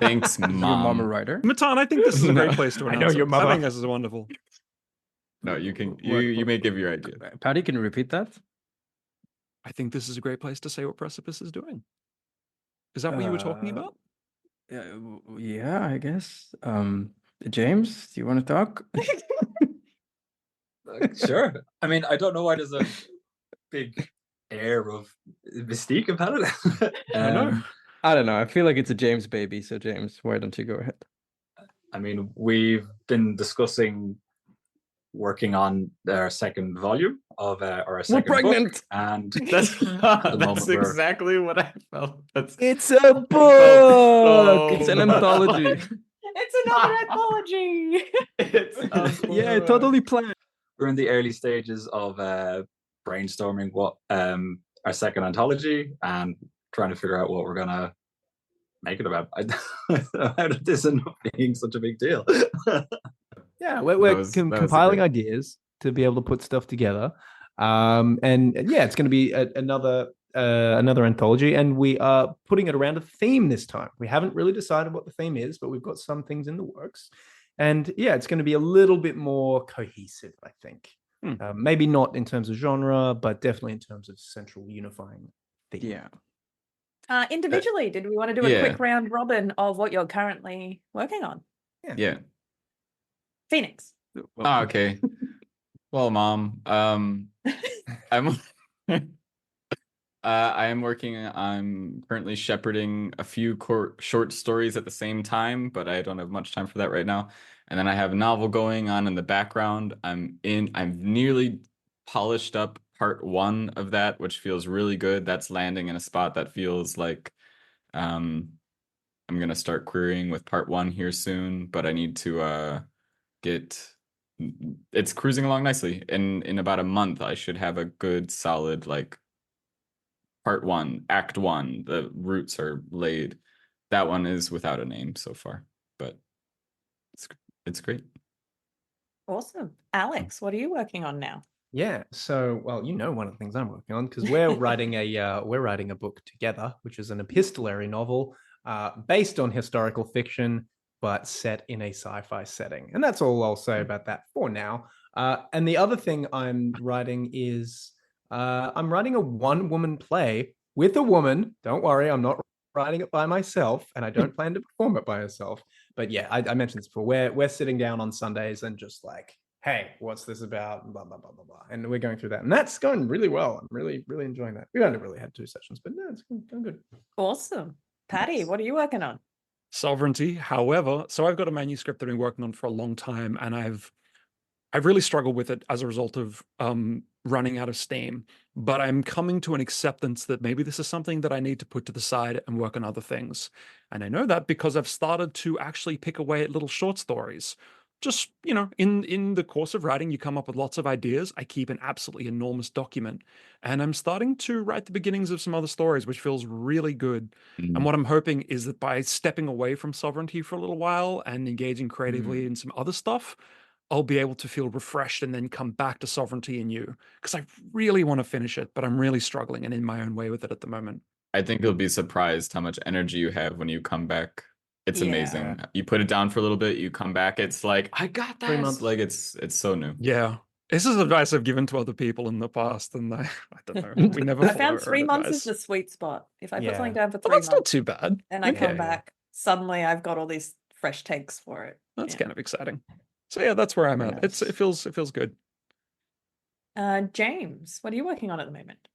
D: Thanks,
G: Is your mom a
D: mom.
G: writer?
E: Matan, I think this is a great
C: No,
E: place to
C: I
E: announce
C: know
E: it.
C: your mother.
E: I think this is wonderful.
D: No, you can. You may give your idea.
G: Paddy, can you repeat that?
E: I think this is a great place to say what Precipice is doing. Is that what you were talking about?
G: Yeah, I guess. James, do you want to talk?
F: Sure. I mean, I don't know why there's a big air of mystique about it.
E: I know.
G: I don't know. I feel like it's a James baby. So James, why don't you go ahead?
F: I mean, we've been discussing working on our second volume of our second
G: pregnant!
F: book, and
D: That's exactly what I felt.
G: It's a book. It's an anthology.
B: It's another anthology.
G: Yeah, totally planned.
F: we're in the early stages of brainstorming what our second anthology and trying to figure out what we're gonna make it about. How did this end up being such a big deal?
C: Yeah, we're compiling ideas to be able to put stuff together, and yeah, it's going to be another anthology, and we are putting it around a theme this time. We haven't really decided what the theme is, but we've got some things in the works, and yeah, it's going to be a little bit more cohesive, I think. Maybe not in terms of genre, but definitely in terms of central unifying theme.
G: Yeah.
B: Individually, did we want to do a quick round robin of what you're currently working on?
D: Yeah.
B: Phoenix.
D: Oh, okay. Well, Mom, I'm I am working. I'm currently shepherding a few short stories at the same time, but I don't have much time for that right now. And then I have a novel going on in the background. I've nearly polished up part 1 of that, which feels really good. That's landing in a spot that feels like I'm gonna start querying with part 1 here soon, but I need to it's cruising along nicely. In about a month I should have a good solid like part 1, act 1. The roots are laid. That one is without a name so far, but it's great.
B: Awesome. Alex, what are you working on now?
C: Yeah, so well, one of the things I'm working on, because we're writing a book together, which is an epistolary novel based on historical fiction, but set in a sci-fi setting. And that's all I'll say about that for now. And the other thing I'm writing is I'm writing a one-woman play with a woman. Don't worry, I'm not writing it by myself, and I don't plan to perform it by myself. But yeah, I mentioned this before. We're sitting down on Sundays and just like, hey, what's this about? Blah, blah, blah, blah, blah. And we're going through that. And that's going really well. I'm really, really enjoying that. We only really had 2 sessions, but no, it's going good.
B: Awesome. Paddy, what are you working on?
E: Sovereignty. However, so I've got a manuscript that I've been working on for a long time, and I've really struggled with it as a result of running out of steam. But I'm coming to an acceptance that maybe this is something that I need to put to the side and work on other things. And I know that because I've started to actually pick away at little short stories. just, you know, in the course of writing, you come up with lots of ideas. I keep an absolutely enormous document, and I'm starting to write the beginnings of some other stories, which feels really good. And what I'm hoping is that by stepping away from sovereignty for a little while and engaging creatively in some other stuff, I'll be able to feel refreshed and then come back to sovereignty and you, because I really want to finish it, but I'm really struggling and in my own way with it at the moment.
D: I think you'll be surprised how much energy you have when you come back. It's amazing. You put it down for a little bit, you come back, it's like, I got this.
C: 3 months.
D: Like it's so new.
E: Yeah. This is advice I've given to other people in the past, and I don't know. We never
B: I
E: follow
B: found
E: her
B: 3 months
E: advice.
B: is the sweet spot. If I put
C: Yeah.
B: something down for
E: Well,
B: 3
E: that's not
B: months
E: too bad.
B: and I come
E: Okay.
B: back, suddenly I've got all these fresh takes for it.
E: That's
B: Yeah.
E: kind of exciting. So yeah, that's where I'm
G: Very
E: at.
G: nice.
E: It feels good.
B: James, what are you working on at the moment?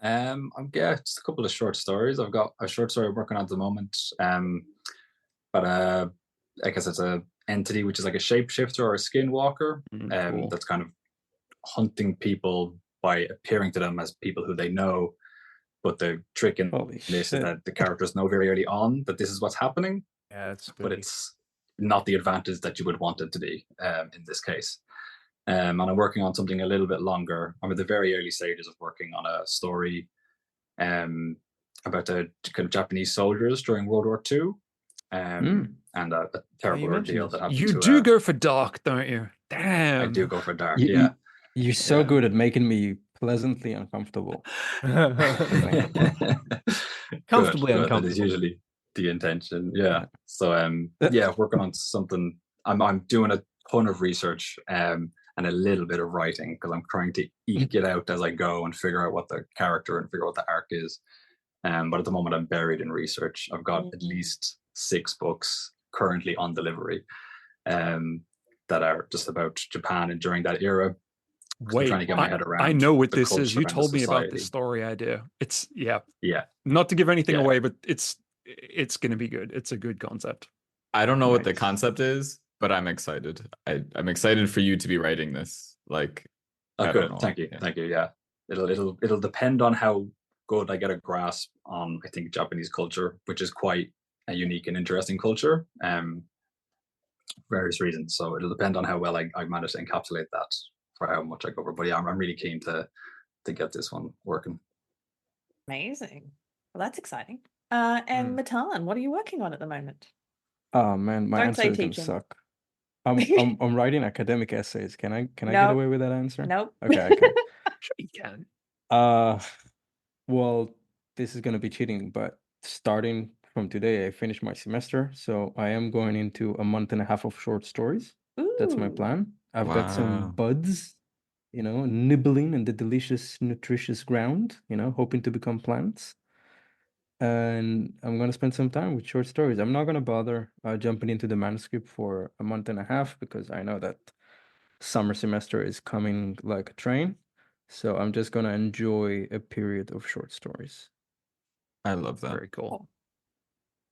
F: Just a couple of short stories. I've got a short story I'm working on at the moment. But I guess it's a entity which is like a shapeshifter or a skinwalker.
E: Cool.
F: That's kind of hunting people by appearing to them as people who they know. But the trick in
G: Holy
F: this is
G: shit.
F: that the characters know very early on that this is what's happening,
C: Yeah, it's
F: but it's not the advantage that you would want it to be in this case. And I'm working on something a little bit longer. I'm at the very early stages of working on a story about the kind of Japanese soldiers during World War II. And a terrible
C: mentioned
F: ordeal
C: this.
F: that happened
E: You
F: to
E: do go for dark, don't you? Damn.
F: I do go for dark,
G: You-
F: yeah.
G: You're so
F: Yeah.
G: good at making me pleasantly uncomfortable.
C: Comfortably
F: Good. That is
C: uncomfortable.
F: usually the intention. Yeah.
G: Yeah.
F: So working on something. I'm doing a ton of research and a little bit of writing because I'm trying to eke it out as I go and figure out what the character and figure out what the arc is. But at the moment I'm buried in research. I've got at least 6 books currently on delivery that are just about Japan and during that era.
E: Wait,
F: trying to get my head around
E: I know what
F: the
E: this is.
F: culture
E: You
F: and the
E: told me about
F: society.
E: this story idea. It's
F: Yeah.
E: not to give anything
F: Yeah.
E: away, but it's going to be good. It's a good concept.
D: I don't know what the
G: Nice.
D: concept is, but I'm excited. I'm excited for you to be writing this. Like, I
F: Good.
D: don't know.
F: Thank you.
D: Yeah.
F: Thank you. Yeah. It'll depend on how good I get a grasp on, I think, Japanese culture, which is quite a unique and interesting culture. Various reasons. So it'll depend on how well I manage to encapsulate that for how much I cover. But yeah, I'm really keen to get this one working.
B: Amazing. Well, that's exciting. And Matan, what are you working on at the moment?
G: Oh man, my
B: Don't
G: answer
B: say
G: is gonna
B: teaching.
G: suck. I'm writing academic essays. Can I get
B: Nope.
G: away with that answer?
B: Nope.
G: Okay.
E: Sure you can.
G: Well, this is gonna be cheating, but starting from today, I finished my semester, so I am going into a month and a half of short stories. That's my
B: Ooh.
G: plan. I've got some
D: Wow.
G: buds, nibbling in the delicious, nutritious ground, hoping to become plants. And I'm gonna spend some time with short stories. I'm not gonna bother jumping into the manuscript for a month and a half because I know that summer semester is coming like a train. So I'm just gonna enjoy a period of short stories.
D: I love that.
E: Very cool.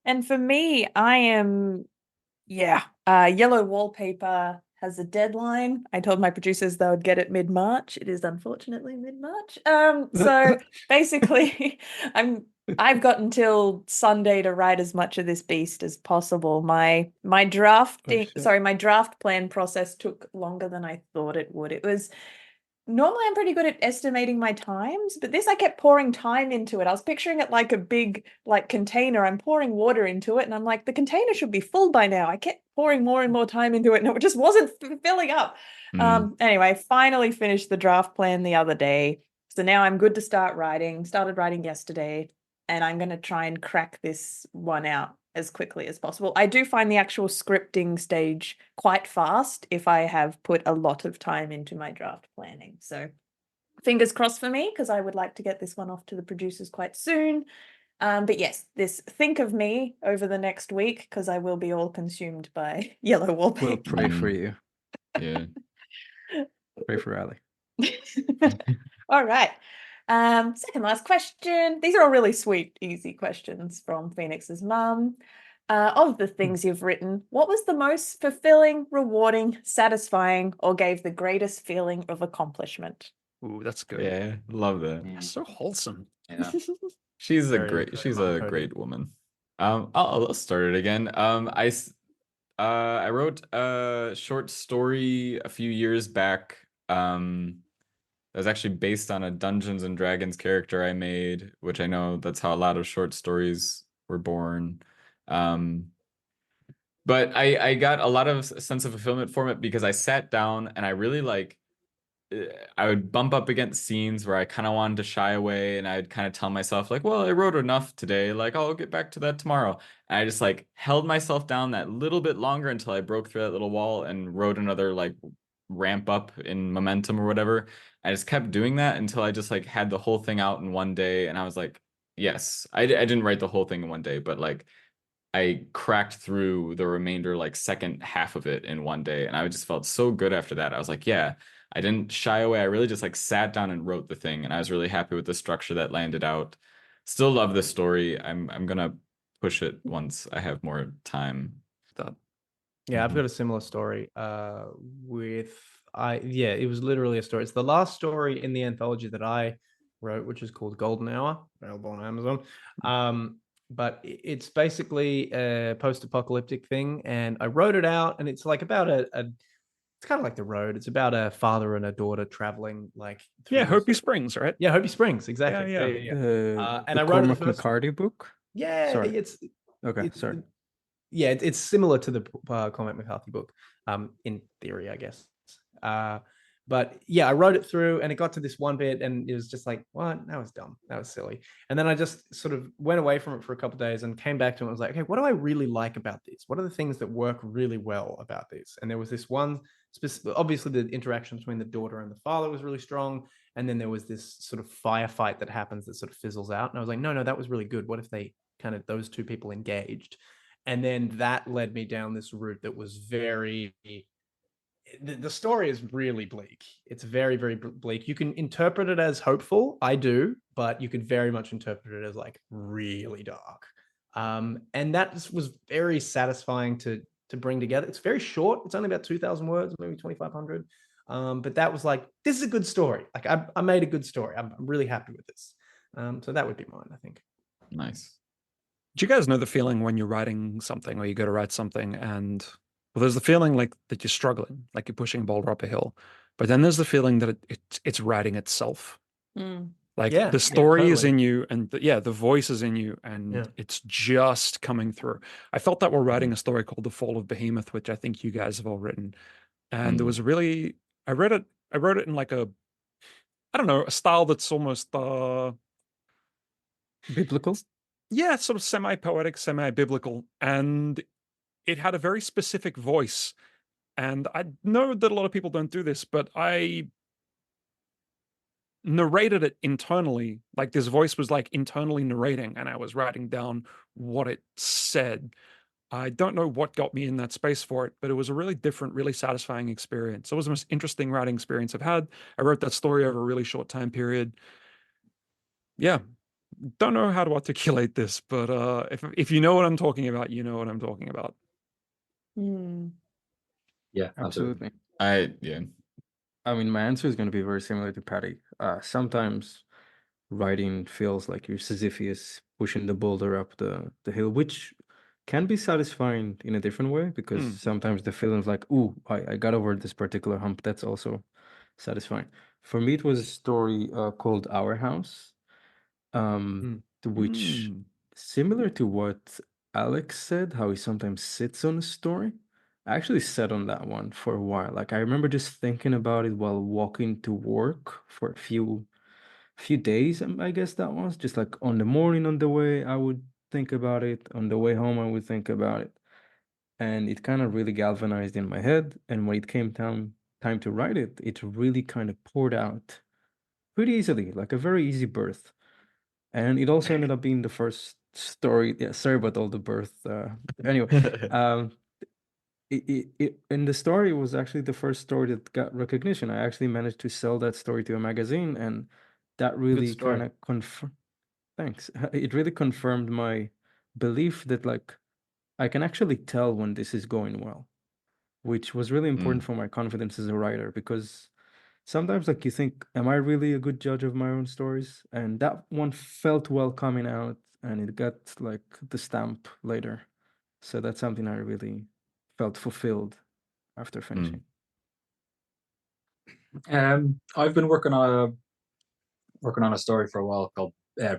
B: And for me, I am, Yellow Wallpaper has a deadline. I told my producers they would get it mid-March. It is unfortunately mid-March. So basically, I've got until Sunday to write as much of this beast as possible. My draft plan process took longer than I thought it would. It was normally I'm pretty good at estimating my times, but this I kept pouring time into it. I was picturing it like a big container. I'm pouring water into it and I'm like, the container should be full by now. I kept pouring more and more time into it and it just wasn't filling up. Anyway, finally finished the draft plan the other day. So now I'm good to start writing. Started writing yesterday and I'm going to try and crack this one out as quickly as possible. I do find the actual scripting stage quite fast if I have put a lot of time into my draft planning. So fingers crossed for me because I would like to get this one off to the producers quite soon. But yes, think of me over the next week because I will be all consumed by Yellow Wallpaper.
G: We'll pray for you.
D: Yeah.
G: Pray for Ali.
B: All right. Second last question. These are all really sweet, easy questions from Phoenix's mum. Of the things you've written, what was the most fulfilling, rewarding, satisfying, or gave the greatest feeling of accomplishment?
E: Ooh, that's good.
D: Yeah. Love that.
E: That's so wholesome.
F: Yeah.
D: She's a
C: Very,
D: great
C: very
D: she's a
C: long-coded.
D: great woman. I'll start it again. I wrote a short story a few years back. That was actually based on a Dungeons and Dragons character I made, which I know that's how a lot of short stories were born. But I got a lot of sense of fulfillment from it because I sat down and I really I would bump up against scenes where I kind of wanted to shy away, and I'd kind of tell myself like, well, I wrote enough today, like I'll get back to that tomorrow. And I just like held myself down that little bit longer until I broke through that little wall and wrote another like ramp up in momentum or whatever. I just kept doing that until I just like had the whole thing out in one day, and I was like, yes, I didn't write the whole thing in one day, but like I cracked through the remainder like second half of it in one day, and I just felt so good after that. I was like, yeah, I didn't shy away. I really just like sat down and wrote the thing, and I was really happy with the structure that landed out. Still love this story. I'm gonna push it once I have more time.
C: Yeah, I've got a similar story. It was literally a story. It's the last story in the anthology that I wrote, which is called Golden Hour, available on Amazon. But it's basically a post-apocalyptic thing, and I wrote it out, and it's like about it's kind of like The Road. It's about a father and a daughter traveling like
E: Hopi Springs, right?
C: Yeah, Hopi Springs, exactly.
E: Yeah.
C: And I wrote the
G: Cormac McCarthy book.
C: Yeah,
G: Sorry.
C: it's
G: sorry.
C: Yeah, it's similar to the Cormac McCarthy book, in theory, I guess. But yeah, I wrote it through, and it got to this one bit, and it was just like, what? That was dumb. That was silly. And then I just sort of went away from it for a couple of days and came back to it. And was like, okay, what do I really like about this? What are the things that work really well about this? And there was this one specific, obviously the interaction between the daughter and the father was really strong. And then there was this sort of firefight that happens that sort of fizzles out. And I was like, no, that was really good. What if they kind of, those two people engaged? And then that led me down this route that was very, the story is really bleak. It's very, very bleak. You can interpret it as hopeful. I do, but you could very much interpret it as like really dark. And that was very satisfying to bring together. It's very short. It's only about 2,000 words, maybe 2,500. But that was like, this is a good story. Like I made a good story. I'm really happy with this. So that would be mine, I think.
D: Nice.
E: Do you guys know the feeling when you're writing something or you go to write something and there's the feeling like that you're struggling, like you're pushing a boulder up a hill, but then there's the feeling that it's writing itself. Like the story is in you, and the voice is in you, and it's just coming through. I felt that while writing a story called The Fall of Behemoth, which I think you guys have all written. And there was really, I wrote it in like a style that's almost
G: biblical.
E: Yeah, sort of semi-poetic, semi-biblical, and it had a very specific voice. And I know that a lot of people don't do this, but I narrated it internally. Like this voice was like internally narrating, and I was writing down what it said. I don't know what got me in that space for it, but it was a really different, really satisfying experience. It was the most interesting writing experience I've had. I wrote that story over a really short time period. Yeah. Don't know how to articulate this, but if you know what I'm talking about, you know what I'm talking about.
F: Yeah, absolutely.
G: I mean, my answer is going to be very similar to Paddy. Sometimes writing feels like you're Sisyphus pushing the boulder up the hill, which can be satisfying in a different way, because sometimes the feeling of like, ooh, I got over this particular hump. That's also satisfying. For me, it was a story called Our House. Which similar to what Alex said, how he sometimes sits on a story. I actually sat on that one for a while. Like I remember just thinking about it while walking to work for a few days. I guess that was just like on the morning on the way, I would think about it. On the way home, I would think about it. And it kind of really galvanized in my head. And when it came time to write it, it really kind of poured out pretty easily, like a very easy birth. And it also ended up being the first story. Yeah, sorry about all the birth. Anyway, in the story, it was actually the first story that got recognition. I actually managed to sell that story to a magazine, and that really kind of confirmed. Thanks. It really confirmed my belief that like I can actually tell when this is going well, which was really important for my confidence as a writer, because sometimes like you think, am I really a good judge of my own stories? And that one felt well coming out, and it got like the stamp later. So that's something I really felt fulfilled after finishing?
F: I've been working on a story for a while called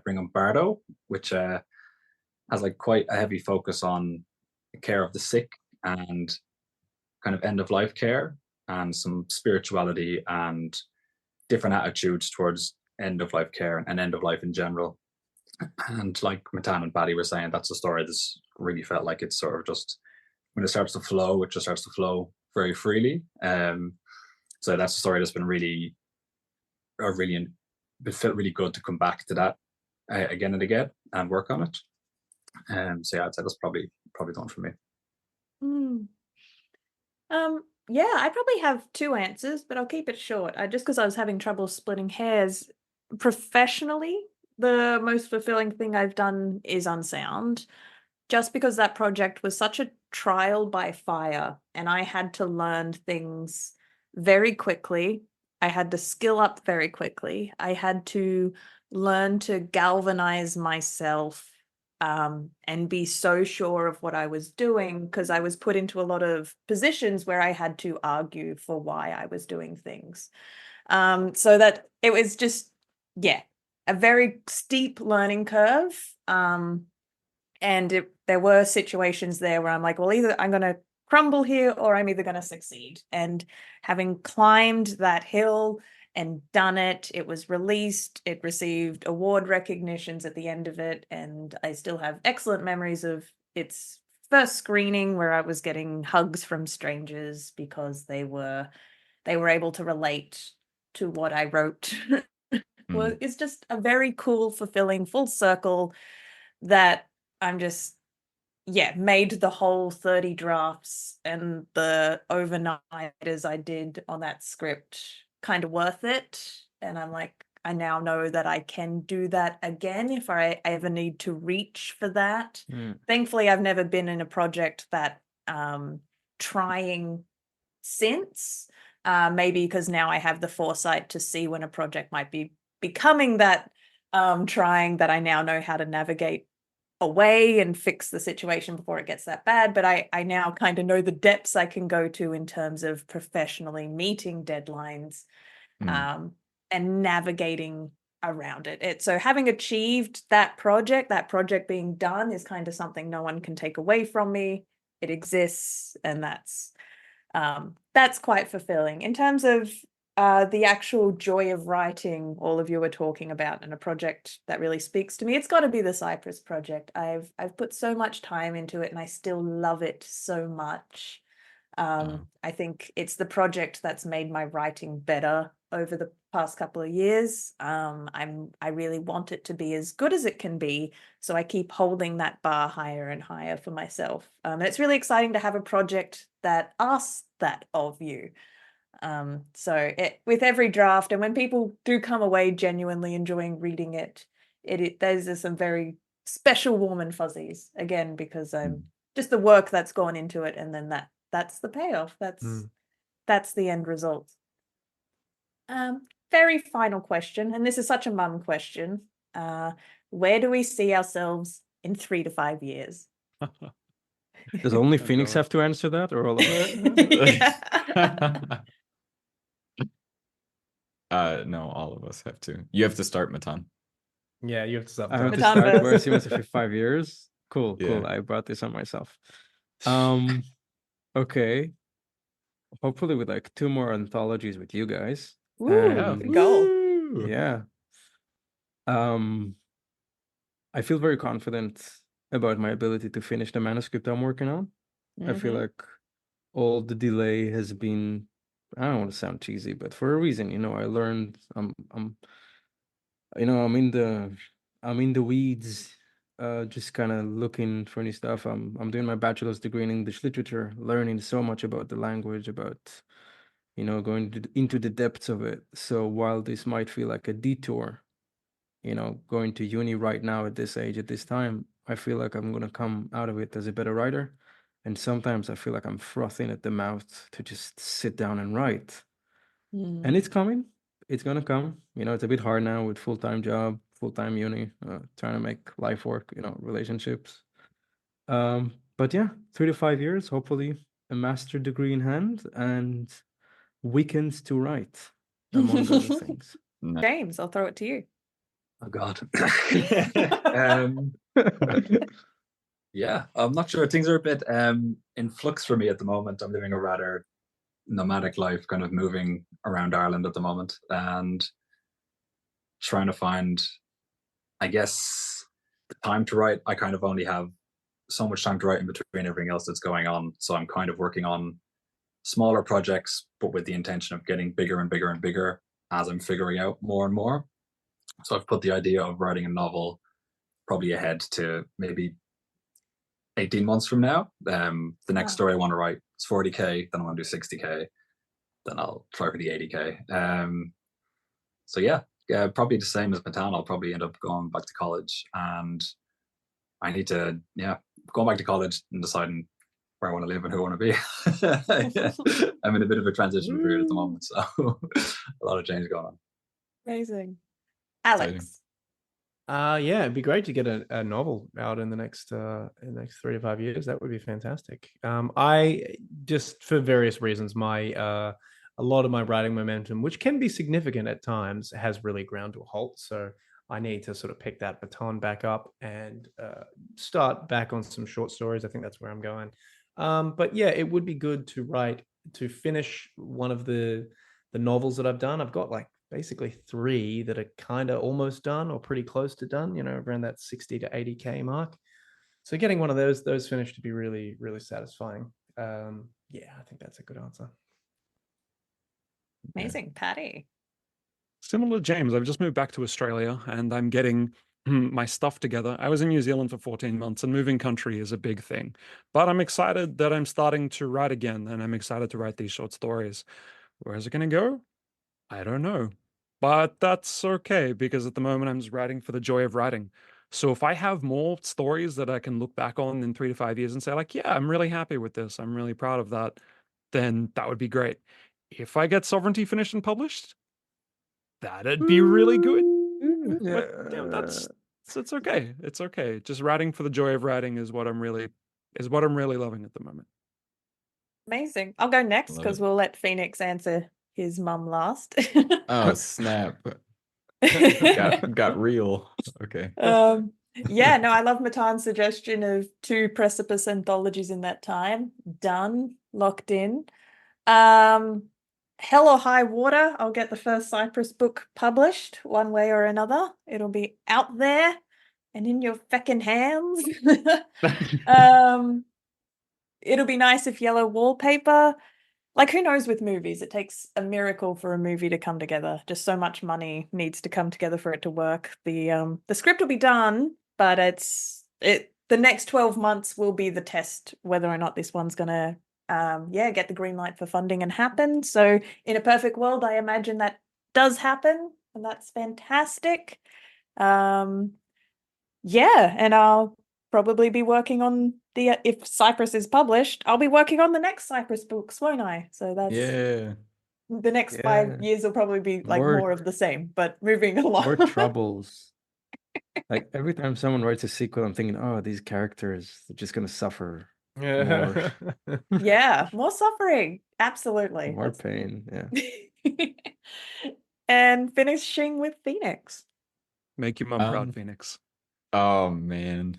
F: Bring Bardo, which has like quite a heavy focus on care of the sick and kind of end of life care and some spirituality and different attitudes towards end of life care and end of life in general. And like Matan and Paddy were saying, that's a story that's really felt like it's sort of just when it starts to flow, it just starts to flow very freely. So that's a story that's been really, it felt really good to come back to that again and again and work on it. So yeah, I'd say that's probably the one for me.
B: Yeah, I probably have two answers, but I'll keep it short. Just because I was having trouble splitting hairs. Professionally, the most fulfilling thing I've done is Unsound, just because that project was such a trial by fire, and I had to learn things very quickly. I had to skill up very quickly. I had to learn to galvanize myself and be so sure of what I was doing, because I was put into a lot of positions where I had to argue for why I was doing things. So that it was just, a very steep learning curve. And there were situations there where I'm like, well, either I'm going to crumble here or I'm either going to succeed. And having climbed that hill and done it, it was released, it received award recognitions at the end of it, and I still have excellent memories of its first screening where I was getting hugs from strangers because they were able to relate to what I wrote. Well, it's just a very cool, fulfilling full circle that I'm just made the whole 30 drafts and the overnighters I did on that script kind of worth it. And I'm like, I now know that I can do that again if I ever need to reach for that. Thankfully, I've never been in a project that trying since, maybe because now I have the foresight to see when a project might be becoming that trying, that I now know how to navigate away and fix the situation before it gets that bad. But I now kind of know the depths I can go to in terms of professionally meeting deadlines and navigating around it. So having achieved that project being done is kind of something no one can take away from me. It exists, and that's quite fulfilling. In terms of the actual joy of writing, all of you were talking about, and a project that really speaks to me, it's got to be the Cypress project. I've put so much time into it, and I still love it so much. I think it's the project that's made my writing better over the past couple of years. I really want it to be as good as it can be, so I keep holding that bar higher and higher for myself. And it's really exciting to have a project that asks that of you. So with every draft, and when people do come away genuinely enjoying reading it, there's some very special warm and fuzzies, again, because just the work that's gone into it, and then that's the payoff. That's the end result. Very final question, and this is such a mum question. Where do we see ourselves in 3 to 5 years?
G: Does only Phoenix have to answer that, or all of us?
D: No, all of us have to. You have to start, Matan.
C: Yeah, you have to start.
G: I have to
B: Matan
G: start
B: first.
G: where I see myself in 5 years. Cool.
D: Yeah.
G: I brought this on myself. Okay. Hopefully with like 2 more anthologies with you guys.
B: Ooh,
G: And-
B: goal.
G: Yeah. I feel very confident about my ability to finish the manuscript I'm working on. I feel like all the delay has been, I don't want to sound cheesy, but for a reason. I learned I'm in the weeds, just kind of looking for new stuff. I'm doing my bachelor's degree in English literature, learning so much about the language, about going into the depths of it. So while this might feel like a detour, going to uni right now at this age, at this time, I feel like I'm going to come out of it as a better writer. And sometimes I feel like I'm frothing at the mouth to just sit down and write. And it's coming. It's going to come. It's a bit hard now with full-time job, full-time uni, trying to make life work, relationships. But yeah, 3 to 5 years, hopefully a master degree in hand, and weekends to write, among other things.
B: James, I'll throw it to you.
F: Oh God. Yeah, I'm not sure. Things are a bit in flux for me at the moment. I'm living a rather nomadic life, kind of moving around Ireland at the moment, and trying to find, I guess, the time to write. I kind of only have so much time to write in between everything else that's going on. So I'm kind of working on smaller projects, but with the intention of getting bigger and bigger and bigger as I'm figuring out more and more. So I've put the idea of writing a novel probably ahead to maybe 18 months from now. The next story I want to write is 40k, then I want to do 60k, then I'll try for the 80k. So yeah, probably the same as Matan. I'll probably end up going back to college, and I need to, going back to college and deciding where I want to live and who I want to be. I'm in a bit of a transition period at the moment, so a lot of change going on.
B: Amazing. Alex.
C: Yeah, it'd be great to get a novel out in the next 3 to 5 years. That would be fantastic. I just, for various reasons, a lot of my writing momentum, which can be significant at times, has really ground to a halt. So I need to sort of pick that baton back up and start back on some short stories. I think that's where I'm going. But yeah, it would be good to finish one of the novels that I've done. I've got like basically 3 that are kind of almost done or pretty close to done, around that 60 to 80k mark. So getting one of those finished to be really, really satisfying. Yeah, I think that's a good answer.
B: Amazing. Paddy.
E: Similar to James, I've just moved back to Australia and I'm getting my stuff together. I was in New Zealand for 14 months and moving country is a big thing. But I'm excited that I'm starting to write again, and I'm excited to write these short stories. Where's it going to go? I don't know. But that's okay, because at the moment I'm just writing for the joy of writing. So if I have more stories that I can look back on in 3 to 5 years and say like, yeah, I'm really happy with this, I'm really proud of that, then that would be great. If I get Sovereignty finished and published, that'd be really good. But yeah, it's okay. It's okay. Just writing for the joy of writing is what I'm really loving at the moment.
B: Amazing. I'll go next because we'll let Phoenix answer his mum last.
D: Oh, snap. got real. Okay.
B: Yeah, no, I love Matan's suggestion of 2 Precipice anthologies in that time. Done, locked in. Hell or high water, I'll get the first Cypress book published one way or another. It'll be out there and in your feckin' hands. It'll be nice if yellow wallpaper. Like, who knows with movies? It takes a miracle for a movie to come together. Just so much money needs to come together for it to work. The script will be done, but the next 12 months will be the test whether or not this one's gonna get the green light for funding and happen. So in a perfect world, I imagine that does happen, and that's fantastic. And I'll probably be working on if Cypress is published, I'll be working on the next Cypress books, won't I? So that's the next 5 years will probably be like more of the same, but moving along.
G: More troubles. Like every time someone writes a sequel, I'm thinking, oh, these characters, they're just gonna suffer more.
B: Yeah, more suffering. Absolutely.
G: More pain. Yeah.
B: And finishing with Phoenix.
E: Make your mum proud, Phoenix.
D: Oh man.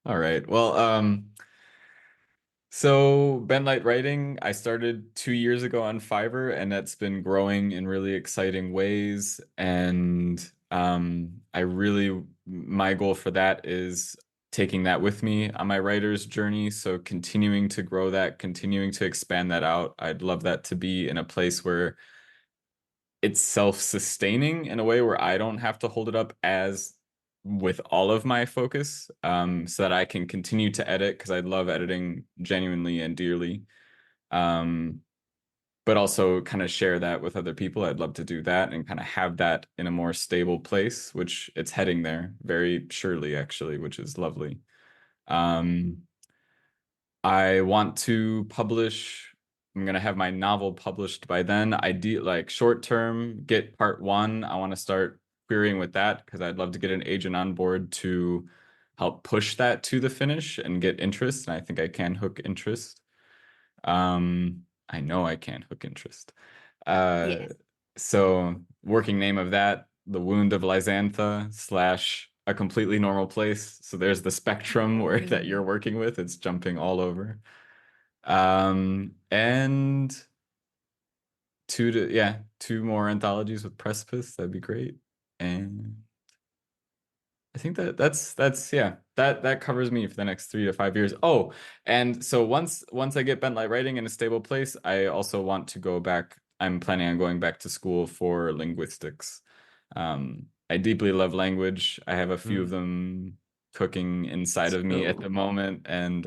D: All right. Well, so Ben Light Writing, I started 2 years ago on Fiverr, and that's been growing in really exciting ways. And my goal for that is taking that with me on my writer's journey. So continuing to grow that, continuing to expand that out. I'd love that to be in a place where it's self-sustaining in a way where I don't have to hold it up as with all of my focus, so that I can continue to edit, because I love editing genuinely and dearly, but also kind of share that with other people. I'd love to do that and kind of have that in a more stable place, which it's heading there very surely, actually, which is lovely. I want to publish. I'm going to have my novel published by then. Like short term, get part 1. I want to start querying with that, because I'd love to get an agent on board to help push that to the finish and get interest. And I think I can hook interest. I know I can't hook interest.
B: Yes.
D: So working name of that, The Wound of Lysantha / A Completely Normal Place. So there's the spectrum that you're working with. It's jumping all over. And two more anthologies with Precipice. That'd be great. And I think that covers me for the next 3 to 5 years. Oh, and so once I get Bent Light Writing in a stable place, I also want to go back. I'm planning on going back to school for linguistics. I deeply love language. I have a few of them cooking inside of me at the moment, and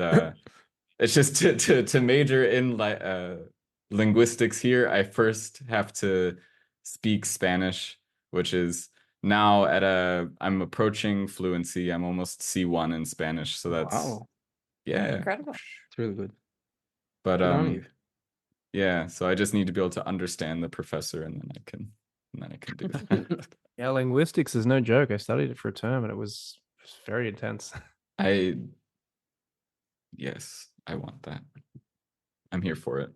D: it's just to major in linguistics here, I first have to speak Spanish, which is now I'm approaching fluency. I'm almost C1 in Spanish, so that's
B: Incredible.
G: It's really good.
D: But
G: Good on you.
D: yeah, so I just need to be able to understand the professor, and then I can do that.
C: Yeah, linguistics is no joke. I studied it for a term, and it was very intense.
D: Yes, I want that. I'm here for it.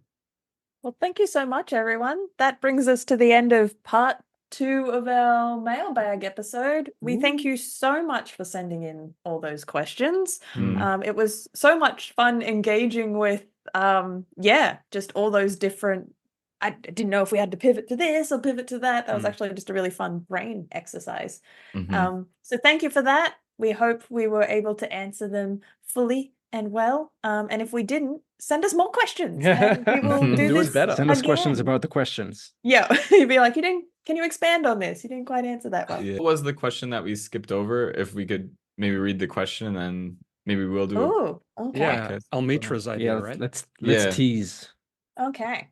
B: Well, thank you so much, everyone. That brings us to the end of part 2 of our mailbag episode. We thank you so much for sending in all those questions. It was so much fun engaging with, just all those different. I didn't know if we had to pivot to this or pivot to that. That was actually just a really fun brain exercise. So thank you for that. We hope we were able to answer them fully and well. And if we didn't, send us more questions. And we will do this
C: better.
G: Send us
B: again.
G: questions about the questions.
B: Yeah, you'd be like, can you expand on this? You didn't quite answer that one.
D: What was the question that we skipped over? If we could maybe read the question, and then maybe we'll do.
B: Oh, okay.
E: Yeah, Almitra's idea, right?
G: Let's
D: Yeah.
G: tease.
B: Okay.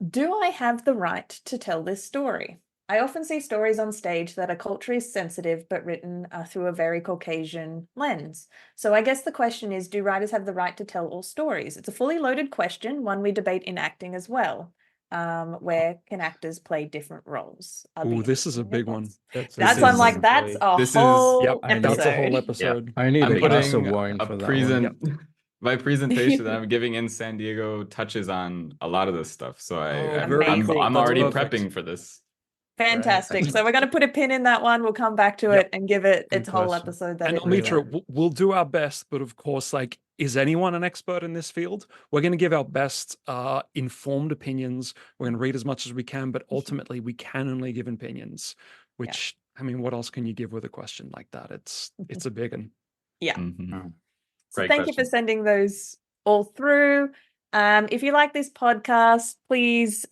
B: Do I have the right to tell this story? I often see stories on stage that are culturally sensitive but written through a very Caucasian lens. So I guess the question is, do writers have the right to tell all stories? It's a fully loaded question, one we debate in acting as well. Where can actors play different roles?
E: Oh, this is a big one.
B: That's why I'm like, that's a whole episode.
E: That's a whole episode.
G: I need
D: I'm
G: a glass of
D: putting
G: wine
D: a
G: for that one.
D: My presentation that I'm giving in San Diego touches on a lot of this stuff. So I'm
B: amazing.
D: already
G: That's perfect.
D: prepping for this.
B: Fantastic.
G: Right.
B: So we're going to put a pin in that one. We'll come back to it and give it its whole
C: question.
B: episode. That
E: And
B: it really
E: Almitra, we'll do our best, but of course, like, is anyone an expert in this field? We're going to give our best informed opinions. We're going to read as much as we can, but ultimately we can only give opinions, which, I mean, what else can you give with a question like that? It's a big one.
B: Yeah.
D: Mhm.
B: So
F: Great
B: thank you for
F: question.
B: sending those all through. If you like this podcast, please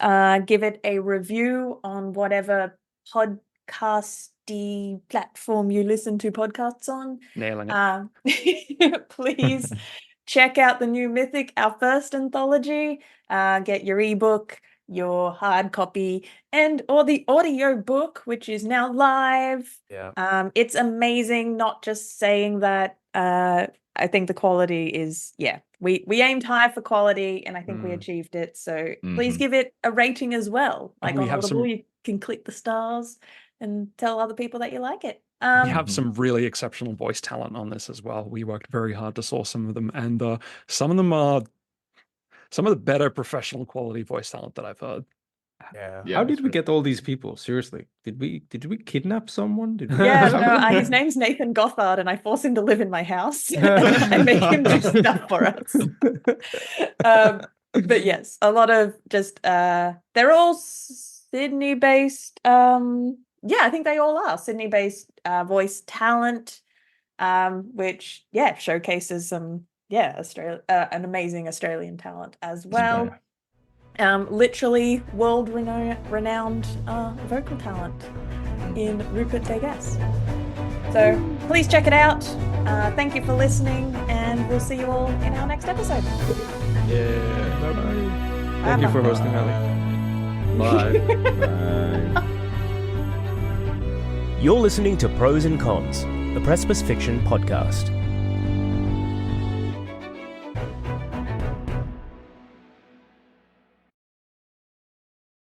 B: give it a review on whatever podcasty platform you listen to podcasts on.
E: Nailing it.
B: Please check out the new Mythic, our first anthology. Get your ebook, your hard copy, or the audio book, which is now live.
C: Yeah.
B: It's amazing. Not just saying that. I think the quality is, we aimed high for quality, and I think we achieved it. So please give it a rating as well. Like
E: And we
B: on
E: have
B: Audible,
E: some-
B: you can click the stars and tell other people that you like it.
E: We have some really exceptional voice talent on this as well. We worked very hard to source some of them, and some of them are some of the better professional quality voice talent that I've heard.
D: Yeah.
G: How did we get all these people? Seriously, did we kidnap someone? Did we
B: Yeah,
G: do
B: no,
G: something?
B: his name's Nathan Gothard, and I force him to live in my house. I make him do stuff for us. But yes, a lot of just they're all Sydney-based. I think they all are Sydney-based voice talent, which showcases some an amazing Australian talent as well. Literally world-renowned vocal talent in Rupert Degas. So please check it out. Thank you for listening, and we'll see you all in our next episode.
D: Yeah.
G: Bye-bye. Thank you for hosting, Ali.
D: Bye.
A: You're listening to Pros and Cons, the Precipice Fiction podcast.